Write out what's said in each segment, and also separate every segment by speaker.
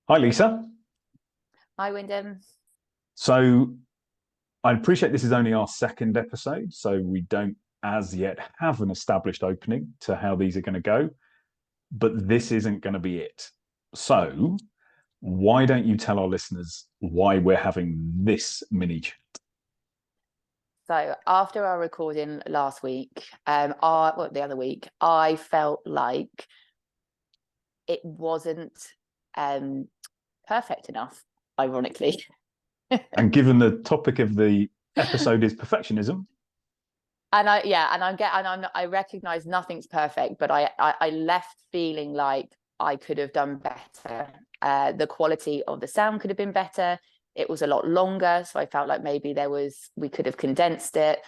Speaker 1: Hi, Lisa.
Speaker 2: Hi, Wyndham.
Speaker 1: So I appreciate this is only our second episode, so we don't as yet have an established opening to how these are going to go, but this isn't going to be it. So why don't you tell our listeners why we're having this mini chat?
Speaker 2: So after our recording last week, the other week, I felt like it wasn't um perfect enough, ironically.
Speaker 1: And given the topic of the episode is perfectionism,
Speaker 2: And I yeah, and I recognize nothing's perfect, but I left feeling like I could have done better. The quality of the sound could have been better. It was a lot longer, so I felt like maybe we could have condensed it.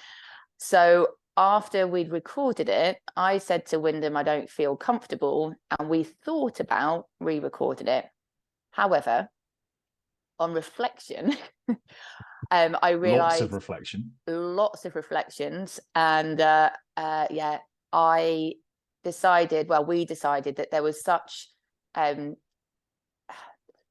Speaker 2: So after we'd recorded it, I said to Wyndham, I don't feel comfortable. And we thought about re-recording it. However, on reflection, I
Speaker 1: lots of
Speaker 2: realized
Speaker 1: reflection.
Speaker 2: lots of reflections. And yeah, I we decided that um,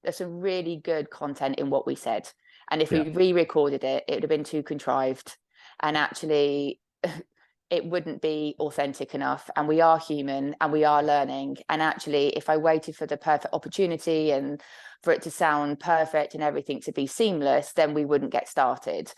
Speaker 2: there's some really good content in what we said. And if
Speaker 1: Yeah,
Speaker 2: we re-recorded it, it would have been too contrived. And actually, it wouldn't be authentic enough. And we are human and we are learning. And actually, if I waited for the perfect opportunity and for it to sound perfect and everything to be seamless, then we wouldn't get started.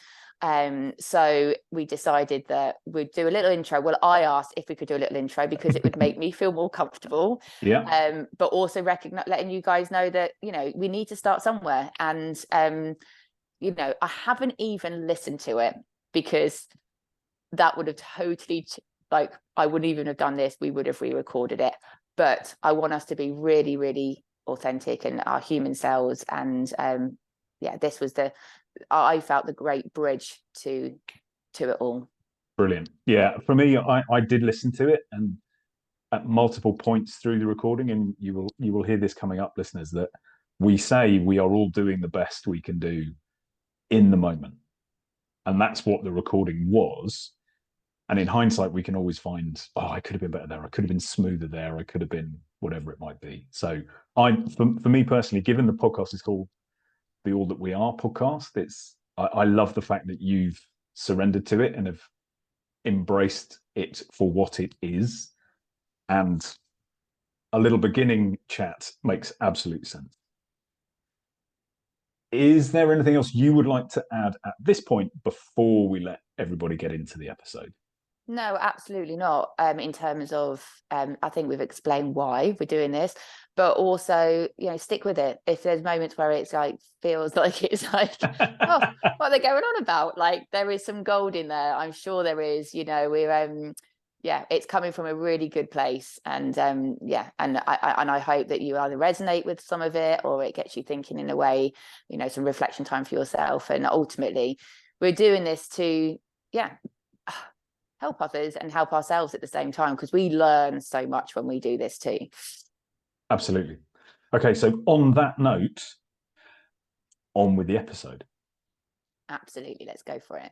Speaker 2: So we decided that we'd do a little intro. Well, I asked if we could do a little intro because it would make me feel more comfortable,
Speaker 1: yeah,
Speaker 2: but also recognize letting you guys know that we need to start somewhere. And I haven't even listened to it because that would have totally like I wouldn't even have done this. We would have re-recorded it. But I want us to be really, really authentic and our human selves. And yeah, this was I felt the great bridge to it all.
Speaker 1: brilliant. Yeah, for me, I did listen to it, and at multiple points through the recording, and you will hear this coming up, listeners, that we say we are all doing the best we can do in the moment. And that's what the recording was. And in hindsight, we can always find, oh, I could have been better there. I could have been smoother there. I could have been whatever it might be. So for me personally, given the podcast is called the All That We Are podcast, I love the fact that you've surrendered to it and have embraced it for what it is. And a little beginning chat makes absolute sense. Is there anything else you would like to add at this point before we let everybody get into the episode?
Speaker 2: No, absolutely not. In terms of, I think we've explained why we're doing this, but also, stick with it. If there's moments where it's like feels like it's like, oh, what are they going on about? Like there is some gold in there. I'm sure there is. Yeah, it's coming from a really good place, and yeah, and I hope that you either resonate with some of it or it gets you thinking in a way, some reflection time for yourself, and ultimately, we're doing this to, yeah, help others and help ourselves at the same time because we learn so much when we do this too.
Speaker 1: Absolutely. Okay, so on that note, on with the episode.
Speaker 2: Absolutely, let's go for it.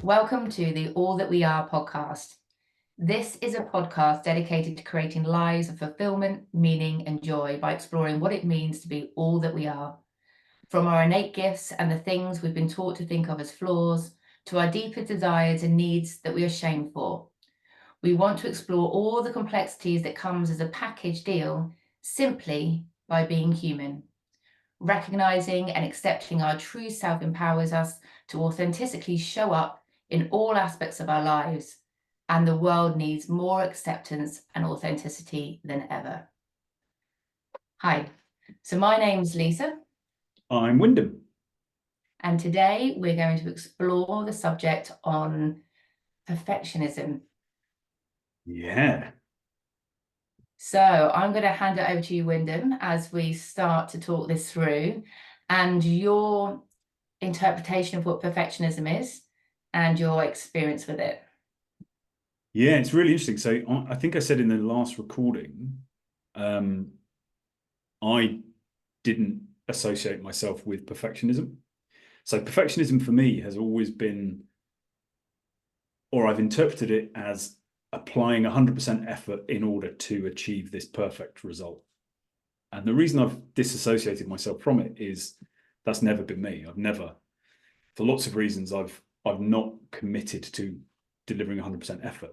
Speaker 2: Welcome to the All That We Are podcast. This is a podcast dedicated to creating lives of fulfillment, meaning, and joy by exploring what it means to be all that we are. From our innate gifts and the things we've been taught to think of as flaws, to our deeper desires and needs that we are shamed for. We want to explore all the complexities that comes as a package deal simply by being human. Recognizing and accepting our true self empowers us to authentically show up in all aspects of our lives, and the world needs more acceptance and authenticity than ever. Hi, so my name's Lisa.
Speaker 1: I'm Wyndham.
Speaker 2: And today we're going to explore the subject on perfectionism.
Speaker 1: Yeah.
Speaker 2: So I'm going to hand it over to you, Wyndham, as we start to talk this through and your interpretation of what perfectionism is and your experience with it.
Speaker 1: Yeah, it's really interesting. So I think I said in the last recording, I didn't associate myself with perfectionism. So perfectionism for me has always been, or I've interpreted it as applying 100% effort in order to achieve this perfect result. And the reason I've disassociated myself from it is that's never been me. I've never, for lots of reasons, I've not committed to delivering 100% effort.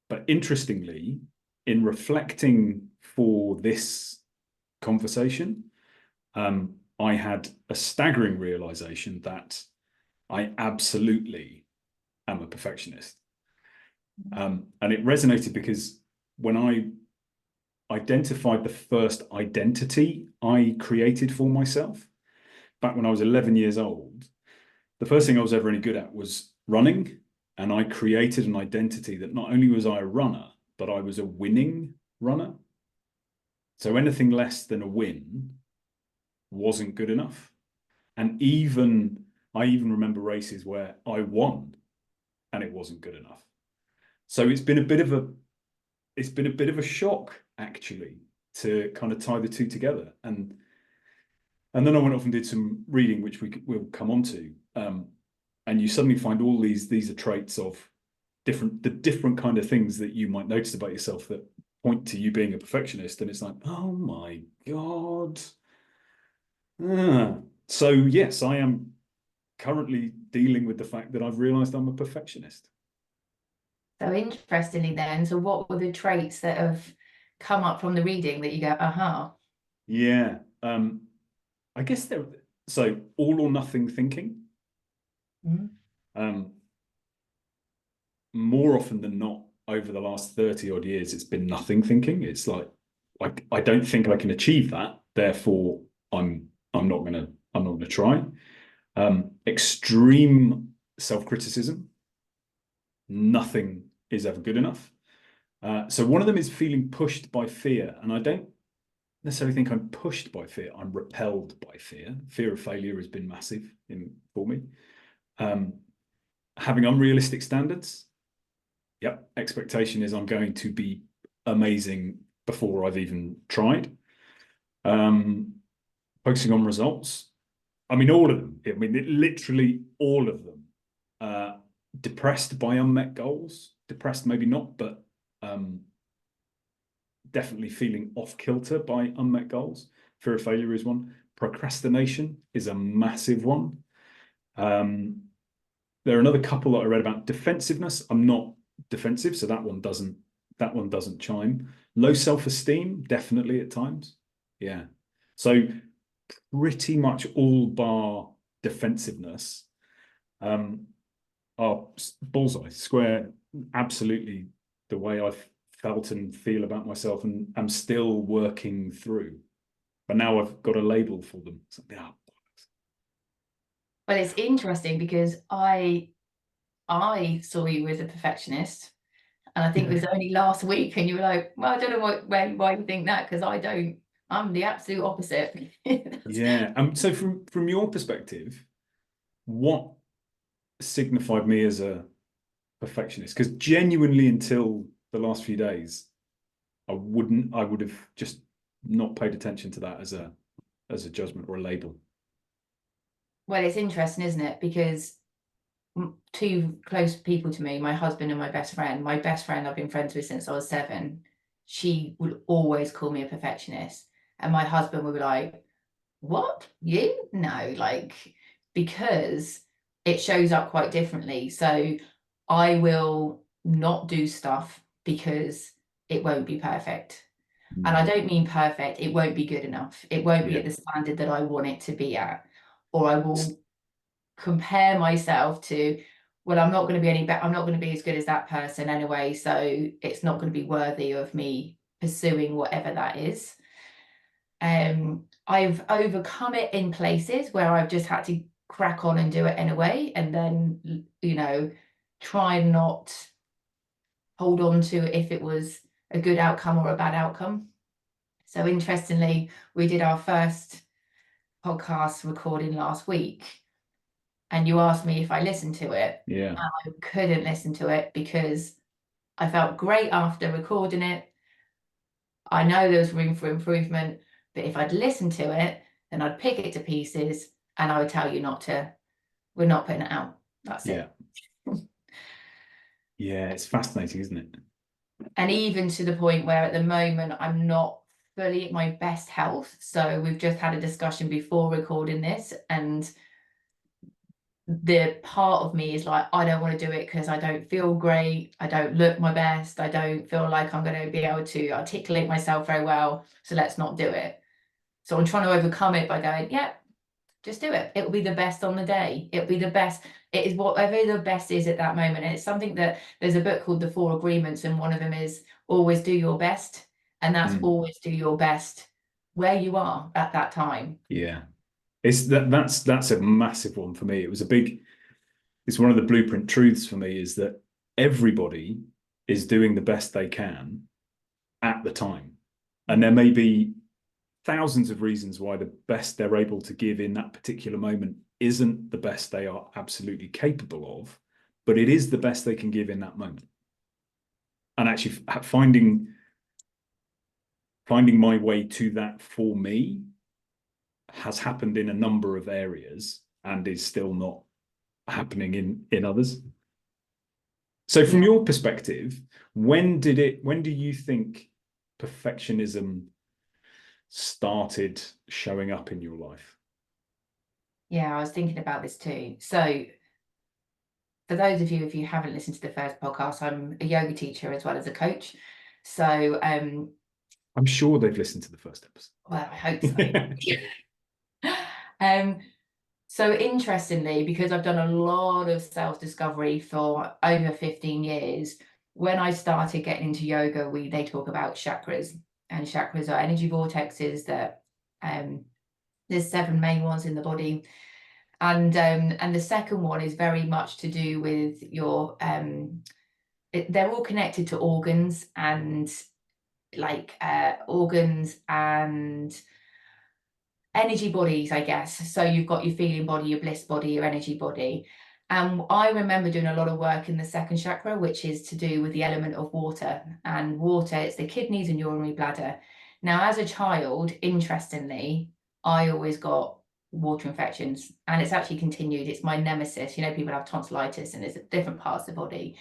Speaker 1: But interestingly, in reflecting for this conversation, I had a staggering realization that I absolutely am a perfectionist. And it resonated because when I identified the first identity I created for myself back when I was 11 years old, the first thing I was ever any good at was running. And I created an identity that not only was I a runner, but I was a winning runner. So anything less than a win wasn't good enough. And I even remember races where I won and it wasn't good enough. So it's been a bit of a shock actually to kind of tie the two together. And then I went off and did some reading, which we'll come on to. And you suddenly find all these are traits of the different kind of things that you might notice about yourself that point to you being a perfectionist. And it's like, oh my God. So yes, I am currently dealing with the fact that I've realized I'm a perfectionist.
Speaker 2: So interestingly then, so what were the traits that have come up from the reading that you go, aha?
Speaker 1: Yeah. I guess so all or nothing thinking. Um, more often than not, over the last 30 odd years, it's been nothing thinking. It's like I don't think I can achieve that, therefore I'm not gonna try. Extreme self-criticism. Nothing is ever good enough. So one of them is feeling pushed by fear, and I don't necessarily think I'm pushed by fear. I'm repelled by fear. Fear of failure has been massive for me. Having unrealistic standards. Yep, expectation is I'm going to be amazing before I've even tried. Focusing on results. I mean, all of them. I mean, literally all of them. Depressed by unmet goals. Depressed, maybe not, but definitely feeling off kilter by unmet goals. Fear of failure is one. Procrastination is a massive one. There are another couple that I read about. Defensiveness. I'm not defensive, so that one doesn't chime. Low self-esteem, definitely at times. Yeah. So pretty much all bar defensiveness are bullseye, square, absolutely the way I've felt and feel about myself and I'm still working through. But now I've got a label for them. So, yeah.
Speaker 2: Well, it's interesting because I saw you as a perfectionist, and I think it was only last week, and you were like, "Well, I don't know why you think that, because I don't. I'm the absolute opposite."
Speaker 1: Yeah. So from your perspective, what signified me as a perfectionist? Because genuinely, until the last few days, I would have just not paid attention to that as a judgment or a label.
Speaker 2: Well, it's interesting, isn't it? Because two close people to me, my husband and my best friend. My best friend I've been friends with since I was 7. She would always call me a perfectionist, and my husband would be like, "What? You? No," like, because it shows up quite differently. So I will not do stuff because it won't be perfect. And I don't mean perfect, it won't be good enough. It won't be
Speaker 1: Yeah.
Speaker 2: at the standard that I want it to be at. Or I will compare myself to, well, I'm not going to be any better, I'm not going to be as good as that person anyway, so it's not going to be worthy of me pursuing whatever that is. I've overcome it in places where I've just had to crack on and do it anyway, and then, try and not hold on to if it was a good outcome or a bad outcome. So interestingly, we did our first podcast recording last week, and you asked me if I listened to it.
Speaker 1: Yeah.
Speaker 2: I couldn't listen to it because I felt great after recording it. I know there was room for improvement, But if I'd listen to it, then I'd pick it to pieces and I would tell you not to, we're not putting it out. That's
Speaker 1: Yeah.
Speaker 2: it.
Speaker 1: Yeah, it's fascinating, isn't it?
Speaker 2: And even to the point where at the moment I'm not fully at my best health. So we've just had a discussion before recording this, and the part of me is like, I don't want to do it because I don't feel great. I don't look my best. I don't feel like I'm going to be able to articulate myself very well. So let's not do it. So I'm trying to overcome it by going, yeah, just do it. It will be the best on the day. It'll be the best. It is whatever the best is at that moment. And it's something that there's a book called The Four Agreements, and one of them is always do your best. And that's always do your best where you are at that time.
Speaker 1: Yeah. That's a massive one for me. It's one of the blueprint truths for me, is that everybody is doing the best they can at the time. And there may be thousands of reasons why the best they're able to give in that particular moment isn't the best they are absolutely capable of, but it is the best they can give in that moment. And actually finding my way to that for me has happened in a number of areas and is still not happening in others. So from your perspective, when do you think perfectionism started showing up in your life?
Speaker 2: Yeah, I was thinking about this too. So for those of you, if you haven't listened to the first podcast, I'm a yoga teacher as well as a coach. So
Speaker 1: I'm sure they've listened to the first episode.
Speaker 2: well, I hope so. um So interestingly, because I've done a lot of self-discovery for over 15 years, when I started getting into yoga, they talk about chakras, and chakras are energy vortexes that there's 7 main ones in the body. And the second one is very much to do with your they're all connected to organs and organs and energy bodies, I guess. So you've got your feeling body, your bliss body, your energy body. And I remember doing a lot of work in the second chakra, which is to do with the element of water. And water, it's the kidneys and urinary bladder. Now, as a child, interestingly, I always got water infections, and it's actually continued. It's my nemesis. You know, people have tonsillitis and it's at different parts of the body.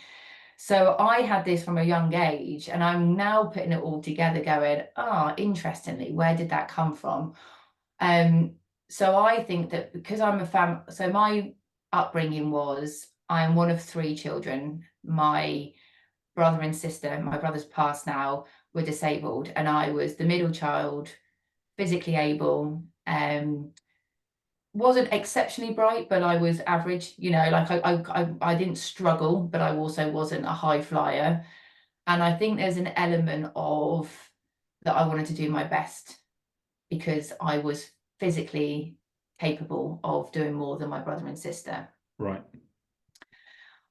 Speaker 2: So I had this from a young age, and I'm now putting it all together going, interestingly, where did that come from? So I think that because so my upbringing was, I'm one of 3 children. My brother and sister, my brother's passed now, were disabled, and I was the middle child, physically able, wasn't exceptionally bright, but I was average, you know, like I didn't struggle, but I also wasn't a high flyer. And I think there's an element of that I wanted to do my best because I was physically capable of doing more than my brother and sister.
Speaker 1: Right.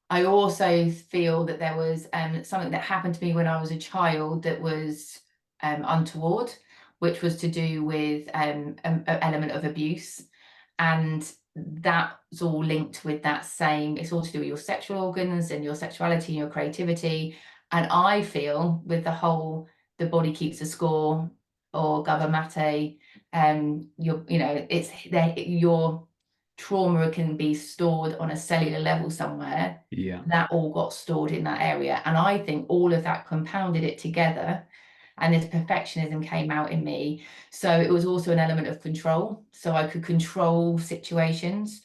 Speaker 2: I also feel that there was something that happened to me when I was a child that was untoward, which was to do with an element of abuse. And that's all linked with that same, it's all to do with your sexual organs and your sexuality and your creativity. And I feel with the whole, the body keeps a score, or gabba mate, it's there, your trauma can be stored on a cellular level somewhere.
Speaker 1: Yeah.
Speaker 2: That all got stored in that area. And I think all of that compounded it together. And this perfectionism came out in me. So it was also an element of control. So I could control situations.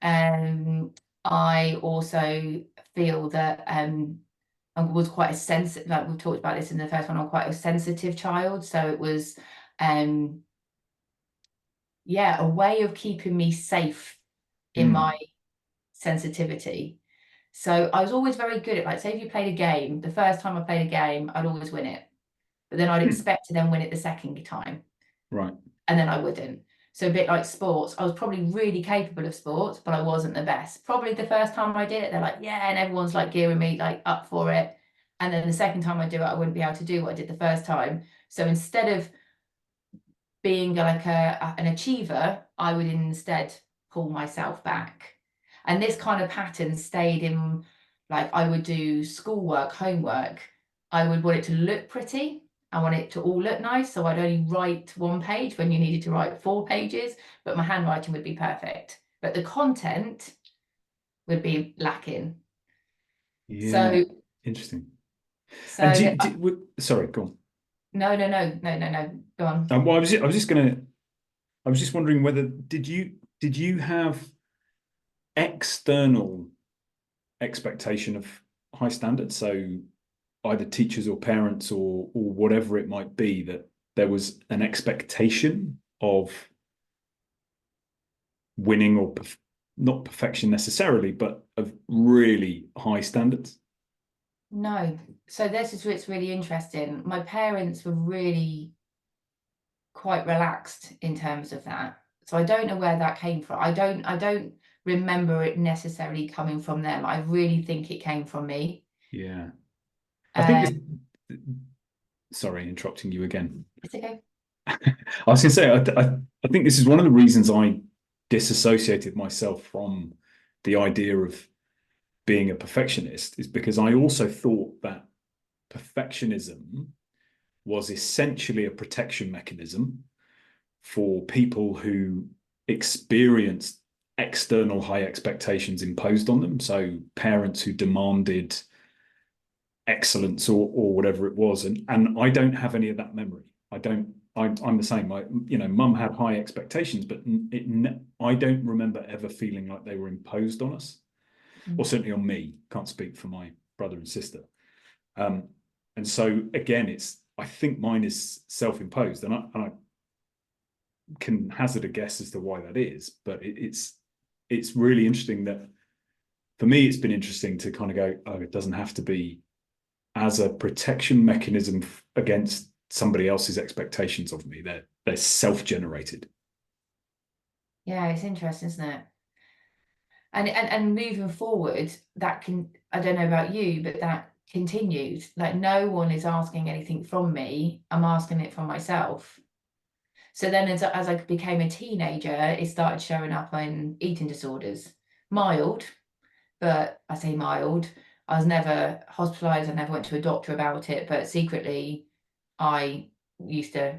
Speaker 2: I also feel that I was quite a sensitive, like we've talked about this in the first one, I'm quite a sensitive child. So it was a way of keeping me safe in my sensitivity. So I was always very good at, like, say if you played a game, the first time I played a game, I'd always win it. But then I'd expect to then win it the second time.
Speaker 1: Right.
Speaker 2: And then I wouldn't. So a bit like sports, I was probably really capable of sports, but I wasn't the best. Probably the first time I did it, they're like, yeah, and everyone's like gearing me like up for it. And then the second time I do it, I wouldn't be able to do what I did the first time. So instead of being like an achiever, I would instead pull myself back. And this kind of pattern stayed in, like I would do schoolwork, homework. I would want it to look pretty. I want it to all look nice. So I'd only write 1 page when you needed to write 4 pages, but my handwriting would be perfect. But the content would be lacking.
Speaker 1: Yeah.
Speaker 2: So,
Speaker 1: Interesting. And
Speaker 2: so
Speaker 1: sorry, go on.
Speaker 2: no. Go on.
Speaker 1: Well, I was just wondering whether did you have external expectation of high standards? So either teachers or parents or whatever it might be, that there was an expectation of winning or not perfection necessarily, but of really high standards.
Speaker 2: No. So this is what's really interesting. My parents were really quite relaxed in terms of that. So I don't know where that came from. I don't remember it necessarily coming from them. I really think it came from me.
Speaker 1: Yeah. I think
Speaker 2: Uh,
Speaker 1: this, sorry, interrupting you again.
Speaker 2: it's okay.
Speaker 1: I was going to say, I think this is one of the reasons I disassociated myself from the idea of being a perfectionist, is because I also thought that perfectionism was essentially a protection mechanism for people who experienced external high expectations imposed on them. So parents who demanded excellence or whatever it was. And I don't have any of that memory. I'm the same. Mum had high expectations, but I don't remember ever feeling like they were imposed on us, or certainly on me. Can't speak for my brother and sister. Um, and so again, I think mine is self-imposed, and I can hazard a guess as to why that is. But it's really interesting that for me, it's been interesting to kind of go, oh, it doesn't have to be as a protection mechanism against somebody else's expectations of me. They're self-generated.
Speaker 2: Yeah, it's interesting, isn't it? And moving forward, that can, I don't know about you, but that continues. Like no one is asking anything from me. I'm asking it from myself. So then as I became a teenager, it started showing up in eating disorders. Mild, but I say mild. I was never hospitalized. I never went to a doctor about it, but secretly I used to,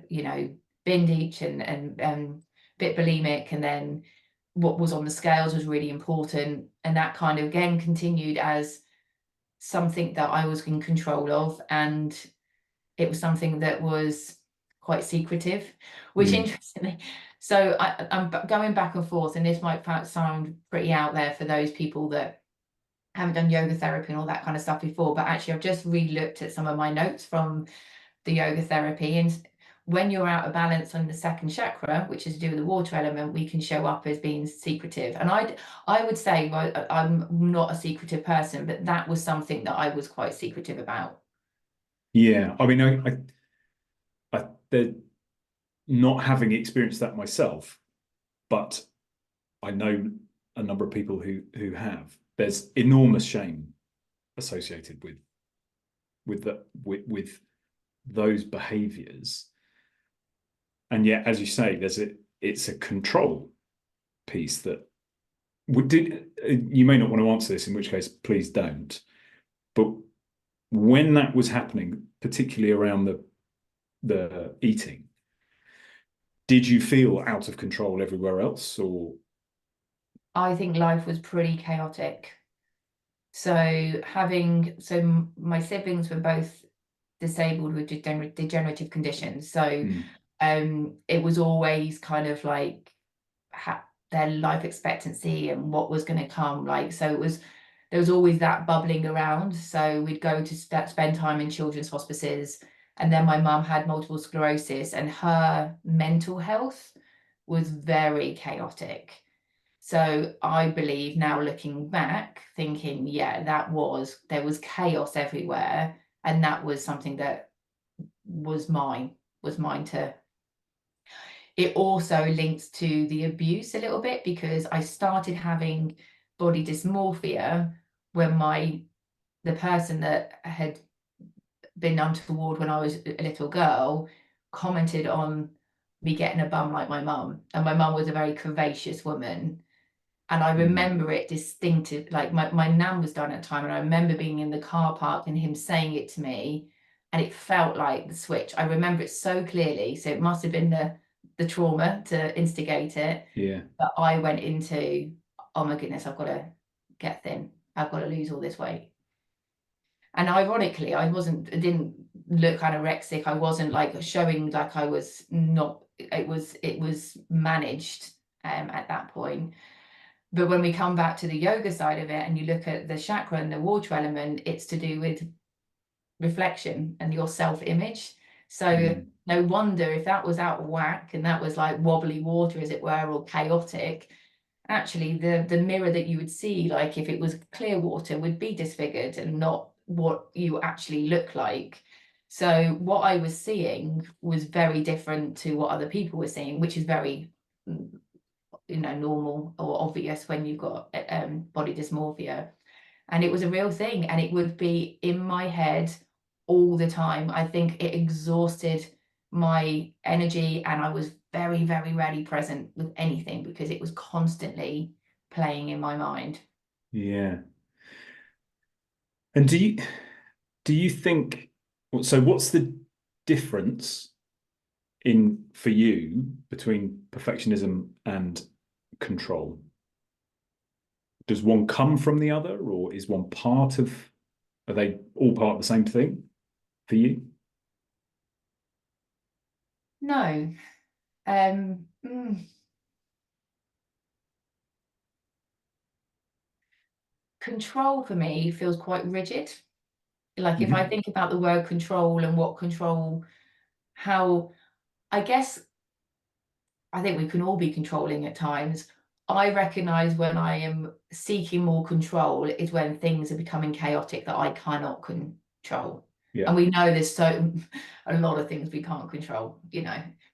Speaker 2: binge eat and bit bulimic. And then what was on the scales was really important. And that kind of again continued as something that I was in control of. And it was something that was quite secretive, which
Speaker 1: Mm.
Speaker 2: interestingly, so I'm going back and forth, and this might sound pretty out there for those people that haven't done yoga therapy and all that kind of stuff before, but actually I've just re-looked at some of my notes from the yoga therapy, and when you're out of balance on the second chakra, which is to do with the water element, we can show up as being secretive. And I would say, well, I'm not a secretive person, but that was something that I was quite secretive about.
Speaker 1: Yeah, I mean, they're not having experienced that myself, but I know a number of people who have. There's enormous shame associated with those behaviors, and yet, as you say, it's a control piece that did. You may not want to answer this, in which case, please don't. But when that was happening, particularly around the eating, did you feel out of control everywhere else, or?
Speaker 2: I think life was pretty chaotic. So my siblings were both disabled with degenerative conditions. So
Speaker 1: Hmm.
Speaker 2: it was always kind of like their life expectancy and what was going to come. Like, so there was always that bubbling around. So we'd go to spend time in children's hospices. And then my mum had multiple sclerosis, and her mental health was very chaotic. So I believe now looking back, thinking, yeah, there was chaos everywhere. And that was something that was mine to. It also links to the abuse a little bit, because I started having body dysmorphia when the person that had been untoward when I was a little girl commented on me getting a bum like my mum. And my mum was a very curvaceous woman. And I
Speaker 1: Hmm.
Speaker 2: remember it distinctive, like my nan was done at the time, and I remember being in the car park and him saying it to me. and it felt like the switch. I remember it so clearly. So it must have been the trauma to instigate it.
Speaker 1: Yeah.
Speaker 2: But I went into, oh my goodness, I've got to get thin. I've got to lose all this weight. And ironically, I didn't look anorexic. I wasn't like showing like I was not, it was managed at that point. But when we come back to the yoga side of it and you look at the chakra and the water element, it's to do with reflection and your self-image. So no wonder if that was out of whack and that was like wobbly water, as it were, or chaotic, actually the mirror that you would see, like if it was clear water, would be disfigured and not what you actually look like. So what I was seeing was very different to what other people were seeing, which is very normal or obvious when you've got body dysmorphia. And it was a real thing, and it would be in my head all the time. I think it exhausted my energy, and I was very, very rarely present with anything because it was constantly playing in my mind.
Speaker 1: Yeah. And do you think, so what's the difference in for you between perfectionism and control? Does one come from the other, or is one part of, are they all part of the same thing for you?
Speaker 2: No. um Control for me feels quite rigid. Like if I think about the word control and what control, how, I guess, I think we can all be controlling at times. I recognize when I am seeking more control is when things are becoming chaotic that I cannot control.
Speaker 1: Yeah.
Speaker 2: And we know there's so a lot of things we can't control,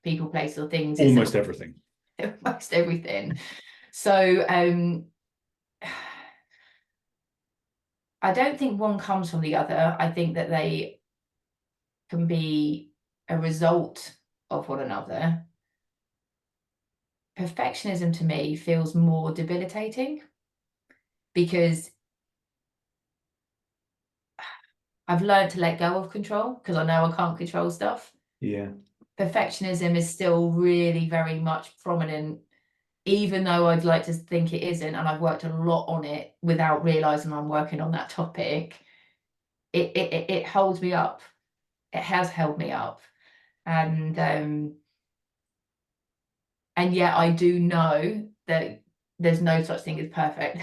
Speaker 2: people, places, or things.
Speaker 1: Almost everything.
Speaker 2: Almost everything. So I don't think one comes from the other. I think that they can be a result of one another. Perfectionism to me feels more debilitating because I've learned to let go of control because I know I can't control stuff.
Speaker 1: Yeah.
Speaker 2: Perfectionism is still really very much prominent, even though I'd like to think it isn't, and I've worked a lot on it without realizing I'm working on that topic. It holds me up. It has held me up. And yet I do know that there's no such thing as perfect.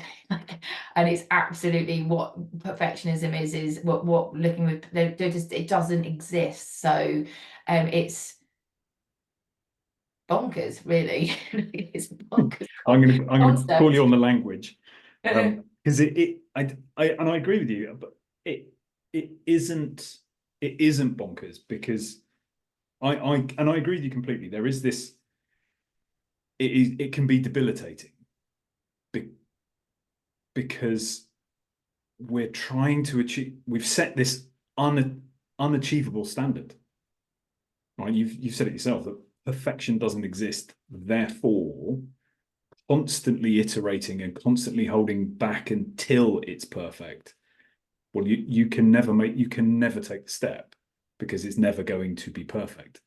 Speaker 2: And it's absolutely what perfectionism is what looking with, they're just, it doesn't exist. So it's bonkers, really. It's bonkers
Speaker 1: I'm gonna call you
Speaker 2: concept.
Speaker 1: on the language, because I agree with you, but it isn't bonkers, because I agree with you completely. There is this, it can be debilitating because we're trying to achieve, we've set this unachievable standard, right? You've said it yourself that perfection doesn't exist, therefore constantly iterating and constantly holding back until it's perfect. Well, you can never take the step because it's never going to be perfect.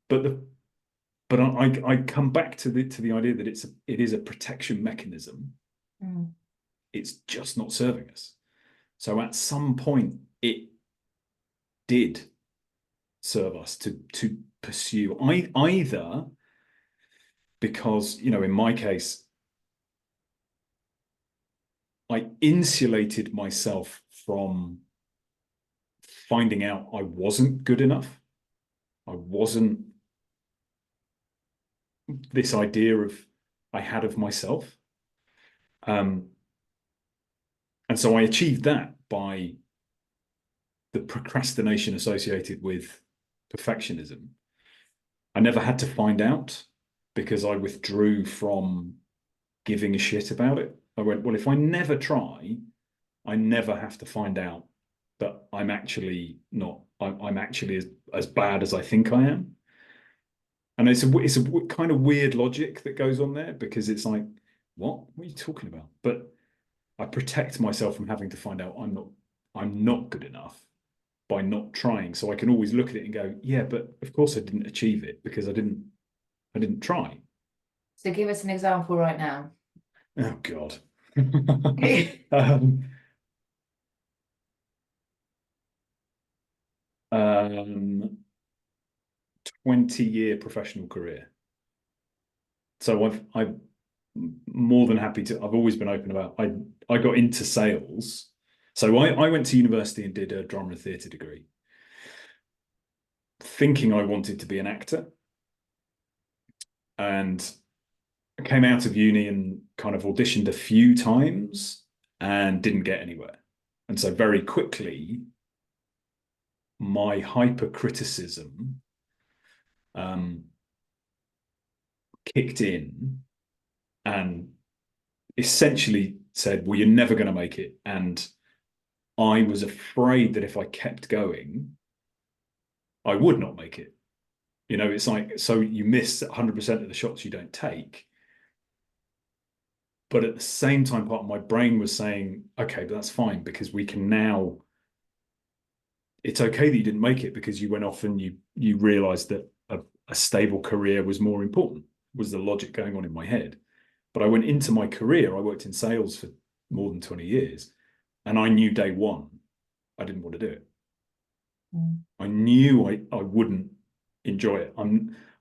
Speaker 1: But I come back to the idea that it is a protection mechanism. It's just not serving us. So at some point it did serve us to pursue, either because, in my case, I insulated myself from finding out I wasn't good enough. I wasn't, this idea of I had of myself. And so I achieved that by the procrastination associated with perfectionism. I never had to find out because I withdrew from giving a shit about it. I went, well, if I never try, I never have to find out that I'm actually not, I'm actually as bad as I think I am. And it's a kind of weird logic that goes on there, because it's like, what are you talking about? But I protect myself from having to find out I'm not good enough. by not trying. So I can always look at it and go, yeah, but of course I didn't achieve it because I didn't try.
Speaker 2: So give us an example right now.
Speaker 1: Oh God. um, 20-year professional career. So I've more than happy to. I've always been open about. I got into sales. So I went to university and did a drama and theatre degree, thinking I wanted to be an actor, and I came out of uni and kind of auditioned a few times and didn't get anywhere. And so very quickly, my hypercriticism um, kicked in and essentially said, well, you're never going to make it. And I was afraid that if I kept going, I would not make it. You know, it's like, so you miss 100% of the shots you don't take. But at the same time, part of my brain was saying, okay, but that's fine because we can now, it's okay that you didn't make it because you went off and you realized that a stable career was more important, was the logic going on in my head. But I went into my career, I worked in sales for more than 20 years, and I knew day one I didn't want to do it. I knew I wouldn't enjoy it.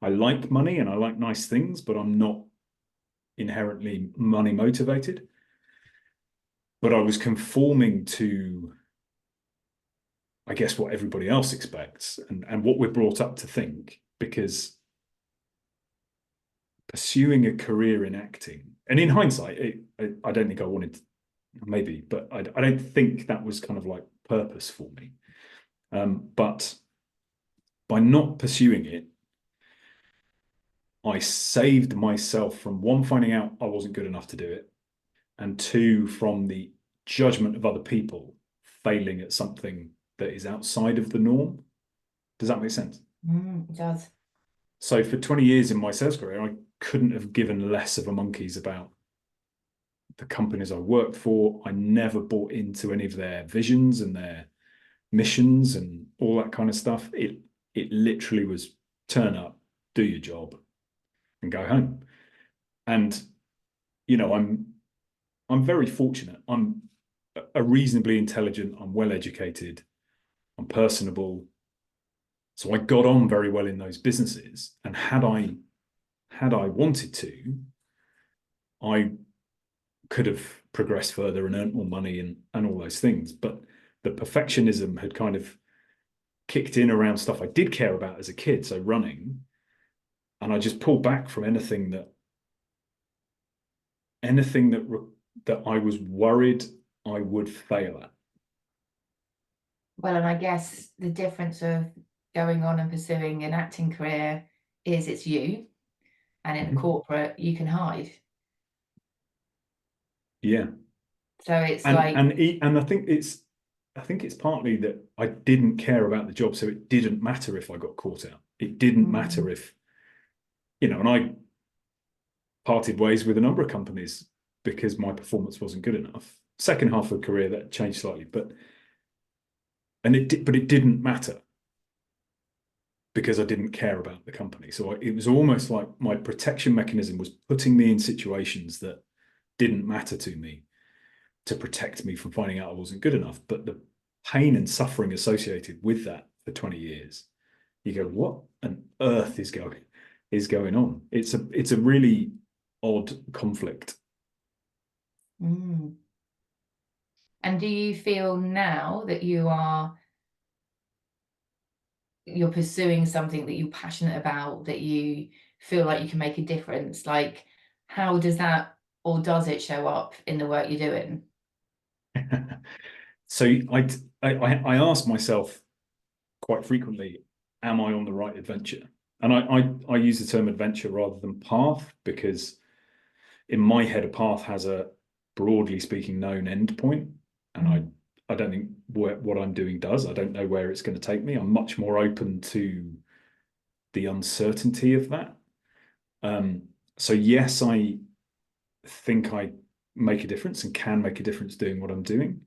Speaker 1: I like money and I like nice things, but I'm not inherently money motivated. But I was conforming to, I guess, what everybody else expects and what we're brought up to think, because pursuing a career in acting, and in hindsight, I don't think I wanted to, maybe, but I don't think that was kind of like purpose for me. But by not pursuing it, I saved myself from one, finding out I wasn't good enough to do it, and two, from the judgment of other people failing at something that is outside of the norm. Does that make sense?
Speaker 2: It does.
Speaker 1: So for 20 years in my sales career, I couldn't have given less of a monkeys about the companies I worked for. I never bought into any of their visions and their missions and all that kind of stuff. It literally was turn up, do your job, and go home. And you know, I'm very fortunate. I'm a reasonably intelligent. I'm well educated. I'm personable. So I got on very well in those businesses. And had I wanted to, I could have progressed further and earned more money and all those things. But the perfectionism had kind of kicked in around stuff I did care about as a kid, so running, and I just pulled back from anything that I was worried I would fail at.
Speaker 2: Well, and I guess the difference of going on and pursuing an acting career is it's you, and in corporate you can hide.
Speaker 1: Yeah,
Speaker 2: So it's
Speaker 1: and
Speaker 2: like,
Speaker 1: and I think it's partly that I didn't care about the job, so it didn't matter if I got caught out. It didn't matter if, and I parted ways with a number of companies because my performance wasn't good enough. Second half of the career that changed slightly, but it didn't matter because I didn't care about the company. So it was almost like my protection mechanism was putting me in situations that didn't matter to me to protect me from finding out I wasn't good enough. But the pain and suffering associated with that for 20 years, you go, what on earth is going on? It's a really odd conflict.
Speaker 2: and do you feel now that you're pursuing something that you're passionate about, that you feel like you can make a difference? Like, how does that, or does it show up in the work you're doing?
Speaker 1: So I ask myself quite frequently, am I on the right adventure? And I use the term adventure rather than path because in my head a path has a, broadly speaking, known end point, and I don't think what I'm doing does. I don't know where it's going to take me. I'm much more open to the uncertainty of that. So yes, I think I make a difference and can make a difference doing what I'm doing.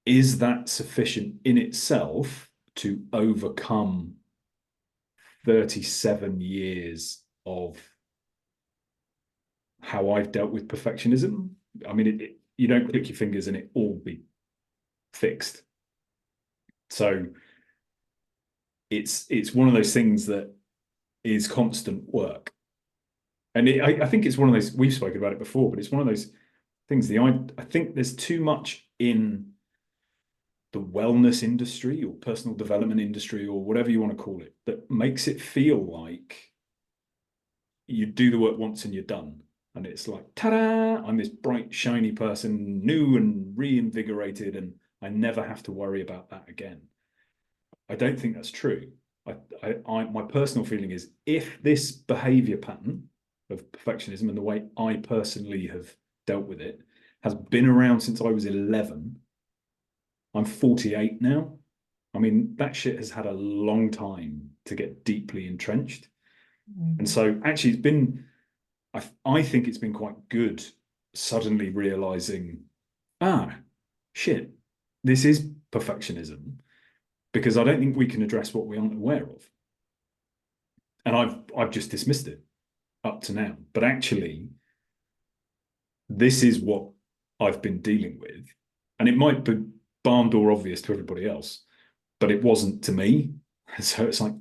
Speaker 1: is that sufficient in itself to overcome 37 years of how I've dealt with perfectionism? I mean, you don't click your fingers and it all be fixed. So it's one of those things that is constant work. And I think it's one of those, we've spoken about it before, but it's one of those things. I think there's too much in the wellness industry or personal development industry or whatever you want to call it that makes it feel like you do the work once and you're done. And it's like, ta-da, I'm this bright, shiny person, new and reinvigorated, and I never have to worry about that again. I don't think that's true. My personal feeling is if this behavior pattern of perfectionism and the way I personally have dealt with it has been around since I was 11, I'm 48 now. I mean, that shit has had a long time to get deeply entrenched. And so actually it's been, I think it's been quite good suddenly realizing, shit, this is perfectionism, because I don't think we can address what we aren't aware of. And I've just dismissed it up to now. But actually, this is what I've been dealing with. And it might be barn door obvious to everybody else, but it wasn't to me. So it's like,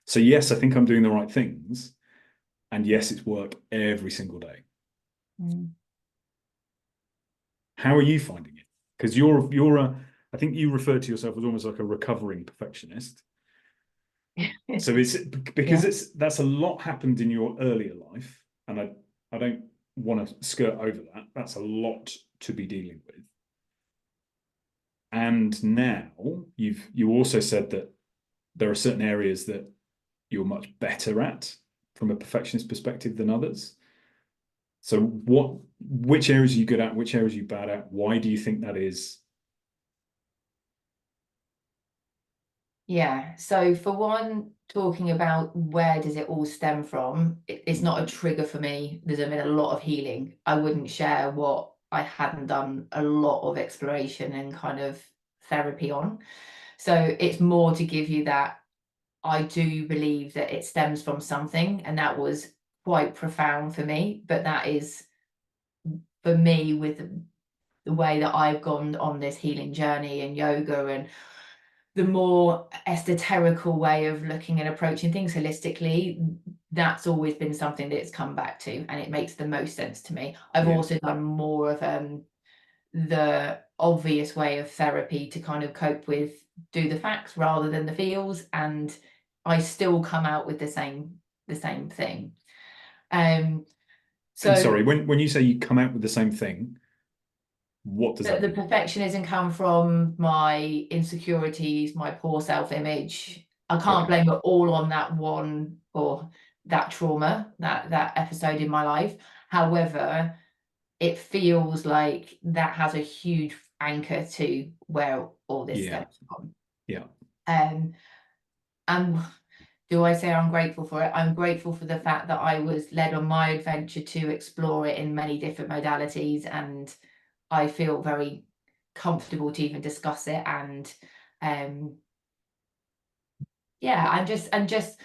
Speaker 1: So yes, I think I'm doing the right things. And yes, it's work every single day. How are you finding it? Because I think you referred to yourself as almost like a recovering perfectionist. So it's because that's a lot happened in your earlier life, and I don't want to skirt over that. That's a lot to be dealing with. And now you also said that there are certain areas that you're much better at from a perfectionist perspective than others. So which areas are you good at? Which areas are you bad at? Why do you think that is?
Speaker 2: Yeah, so for one, talking about where does it all stem from, it's not a trigger for me. There's been a lot of healing. I wouldn't share what I hadn't done a lot of exploration and kind of therapy on. So it's more to give you that I do believe that it stems from something, and that was quite profound for me. But that is for me with the way that I've gone on this healing journey and yoga and the more esoterical way of looking and approaching things holistically, that's always been something that's come back to, and it makes the most sense to me. I've also done more of the obvious way of therapy to kind of cope with, do the facts rather than the feels, and I still come out with the same thing. So
Speaker 1: And sorry, when you say you come out with the same thing, what does that
Speaker 2: the
Speaker 1: mean?
Speaker 2: perfectionism come from my insecurities, my poor self-image. I can't blame it all on that one or that trauma, that episode in my life. However, it feels like that has a huge anchor to where all this stems from.
Speaker 1: Yeah.
Speaker 2: And do I say I'm grateful for it? I'm grateful for the fact that I was led on my adventure to explore it in many different modalities, and I feel very comfortable to even discuss it. And I'm just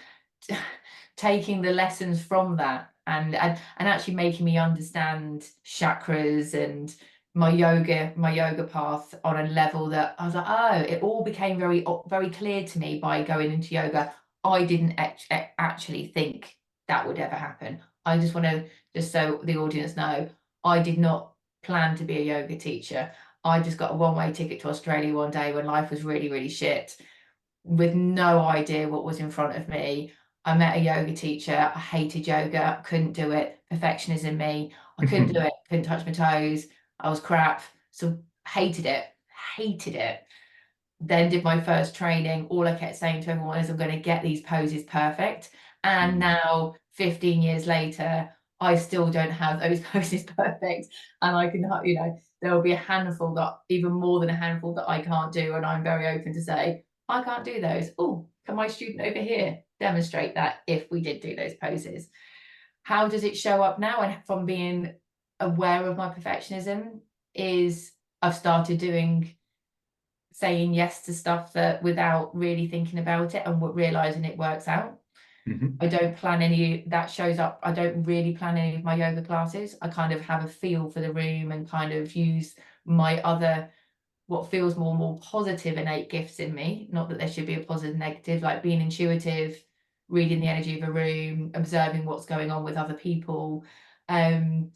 Speaker 2: taking the lessons from that and actually making me understand chakras and my yoga path on a level that I was like, oh, it all became very clear to me by going into yoga. I didn't actually think that would ever happen. I just want to, just so the audience know, I did not plan to be a yoga teacher. I just got a one-way ticket to Australia one day when life was really, really shit, with no idea what was in front of me. I met a yoga teacher. I hated yoga. Couldn't do it. Perfectionism me. I couldn't do it. Couldn't touch my toes. I was crap. So hated it. Hated it. Then did my first training. All I kept saying to everyone is I'm going to get these poses perfect. And now 15 years later, I still don't have those poses perfect. And I can, there will be a handful, that even more than a handful, that I can't do. And I'm very open to say, I can't do those. Oh, can my student over here demonstrate that if we did do those poses? How does it show up now? And from being aware of my perfectionism is I've started saying yes to stuff that without really thinking about it and realizing it works out. I don't plan any, that shows up. I don't really plan any of my yoga classes. I kind of have a feel for the room and kind of use my other, what feels more positive innate gifts in me. Not that there should be a positive and negative, like being intuitive, reading the energy of a room, observing what's going on with other people. And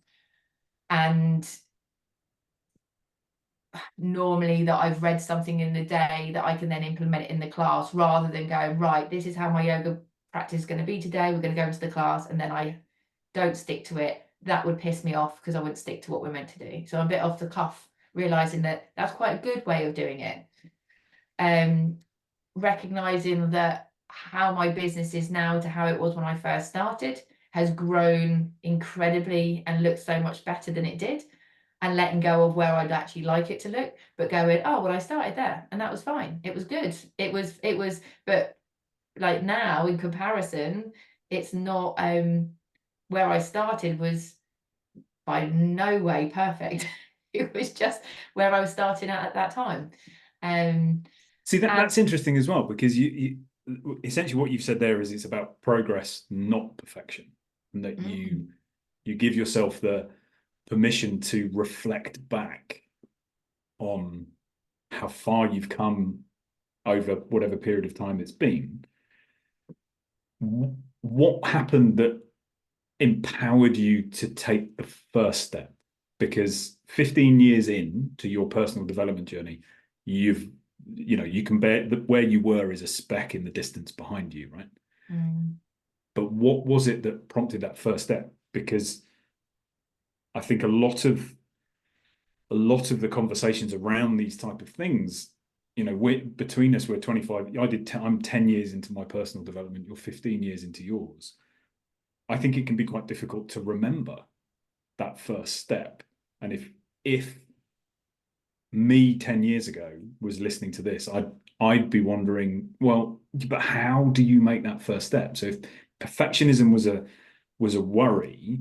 Speaker 2: normally that I've read something in the day that I can then implement it in the class, rather than going, right, this is how my yoga practice is going to be today. We're going to go into the class, and then I don't stick to it. That would piss me off because I wouldn't stick to what we're meant to do. So I'm a bit off the cuff, realizing that that's quite a good way of doing it. Recognizing that how my business is now to how it was when I first started has grown incredibly and looks so much better than it did, and letting go of where I'd actually like it to look, but going, oh, well, I started there and that was fine. It was good. It was, but like now in comparison, it's not, where I started was by no way perfect. It was just where I was starting at that time.
Speaker 1: See, that's interesting as well, because you essentially what you've said there is it's about progress, not perfection, and that you give yourself the permission to reflect back on how far you've come over whatever period of time it's been. What happened that empowered you to take the first step? Because 15 years in to your personal development journey, you can bear where you were is a speck in the distance behind you, right? But what was it that prompted that first step? Because I think a lot of the conversations around these type of things, between us, we're 25. I'm 10 years into my personal development. You're 15 years into yours. I think it can be quite difficult to remember that first step. And if me 10 years ago was listening to this, I'd be wondering, well, but how do you make that first step? So if perfectionism was a worry,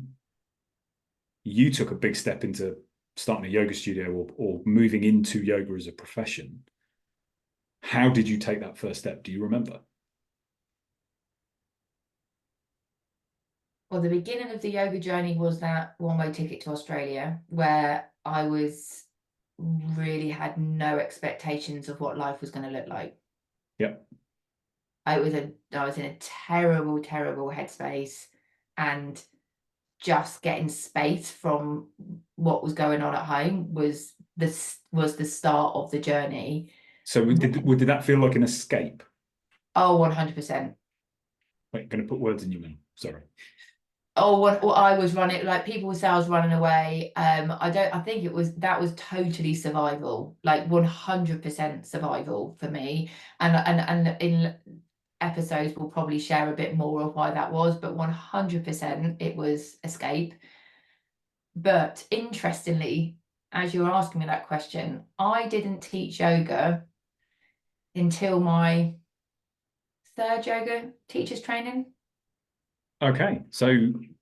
Speaker 1: you took a big step into starting a yoga studio or moving into yoga as a profession. How did you take that first step? Do you remember?
Speaker 2: Well, the beginning of the yoga journey was that one-way ticket to Australia, where I really had no expectations of what life was going to look like.
Speaker 1: Yep.
Speaker 2: I was in a terrible headspace, and just getting space from what was going on at home was the start of the journey.
Speaker 1: So did that feel like an escape?
Speaker 2: Oh, 100%.
Speaker 1: Wait, going to put words in your mouth. Sorry.
Speaker 2: Oh, well, I was running, like people would say I was running away. I think that was totally survival, like 100% survival for me. And in episodes we'll probably share a bit more of why that was, but 100% it was escape. But interestingly, as you were asking me that question, I didn't teach yoga until my third yoga teacher's training.
Speaker 1: Okay, so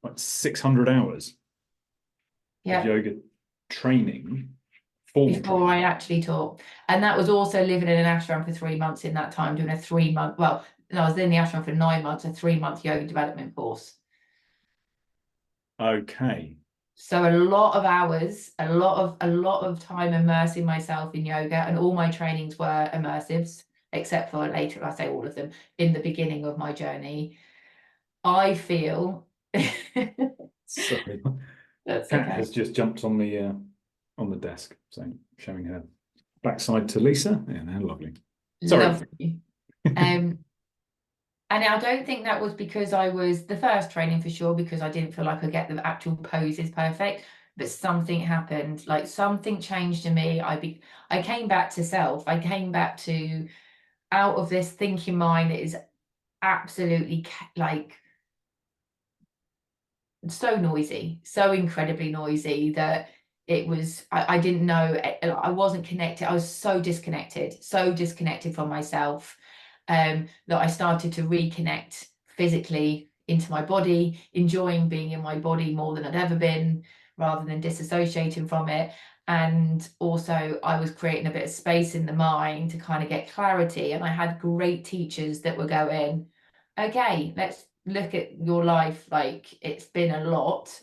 Speaker 1: like 600 hours of yoga training,
Speaker 2: before
Speaker 1: training.
Speaker 2: I actually taught. And that was also living in an ashram for 3 months in that time, doing a 3-month, well, no, I was in the ashram for 9 months, a 3-month yoga development course.
Speaker 1: Okay.
Speaker 2: So a lot of hours, a lot of time immersing myself in yoga, and all my trainings were immersives, except for later, I say all of them, in the beginning of my journey. I feel
Speaker 1: Sorry.
Speaker 2: that's
Speaker 1: Cat
Speaker 2: okay.
Speaker 1: has just jumped on the desk, so showing her backside to Lisa. Yeah, they're lovely. Sorry.
Speaker 2: Lovely. And I don't think that was because I was the first training, for sure, because I didn't feel like I get the actual poses perfect, but something happened, like something changed in me. I came back to self. I came back to out of this thinking mind that is absolutely like so noisy, so incredibly noisy that I didn't know, I wasn't connected. I was so disconnected from myself, that I started to reconnect physically into my body, enjoying being in my body more than I'd ever been, rather than disassociating from it. And also I was creating a bit of space in the mind to kind of get clarity. And I had great teachers that were going, okay, let's look at your life, like it's been a lot,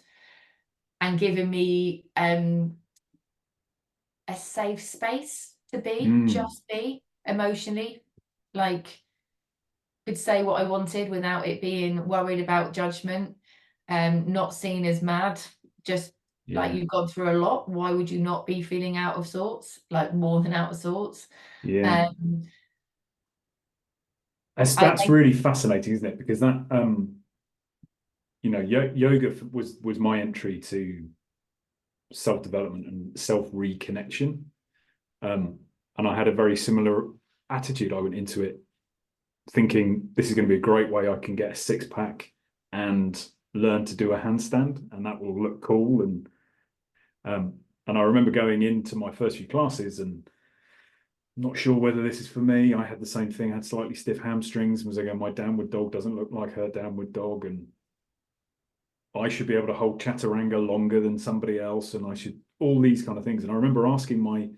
Speaker 2: and giving me a safe space to be, just be emotionally, like could say what I wanted without it being worried about judgment, not seen as mad, just like
Speaker 1: Yeah.
Speaker 2: you've gone through a lot. Why would you not be feeling out of sorts, like more than out of sorts?
Speaker 1: Yeah.
Speaker 2: Um,
Speaker 1: That's really fascinating, isn't it? Because that yoga was my entry to self-development and self-reconnection. And I had a very similar attitude. I went into it thinking this is going to be a great way I can get a six-pack and learn to do a handstand, and that will look cool. Um, and I remember going into my first few classes and not sure whether this is for me. I had the same thing. I had slightly stiff hamstrings. Was I going, my downward dog doesn't look like her downward dog, and I should be able to hold chaturanga longer than somebody else, and I should all these kind of things. And I remember asking my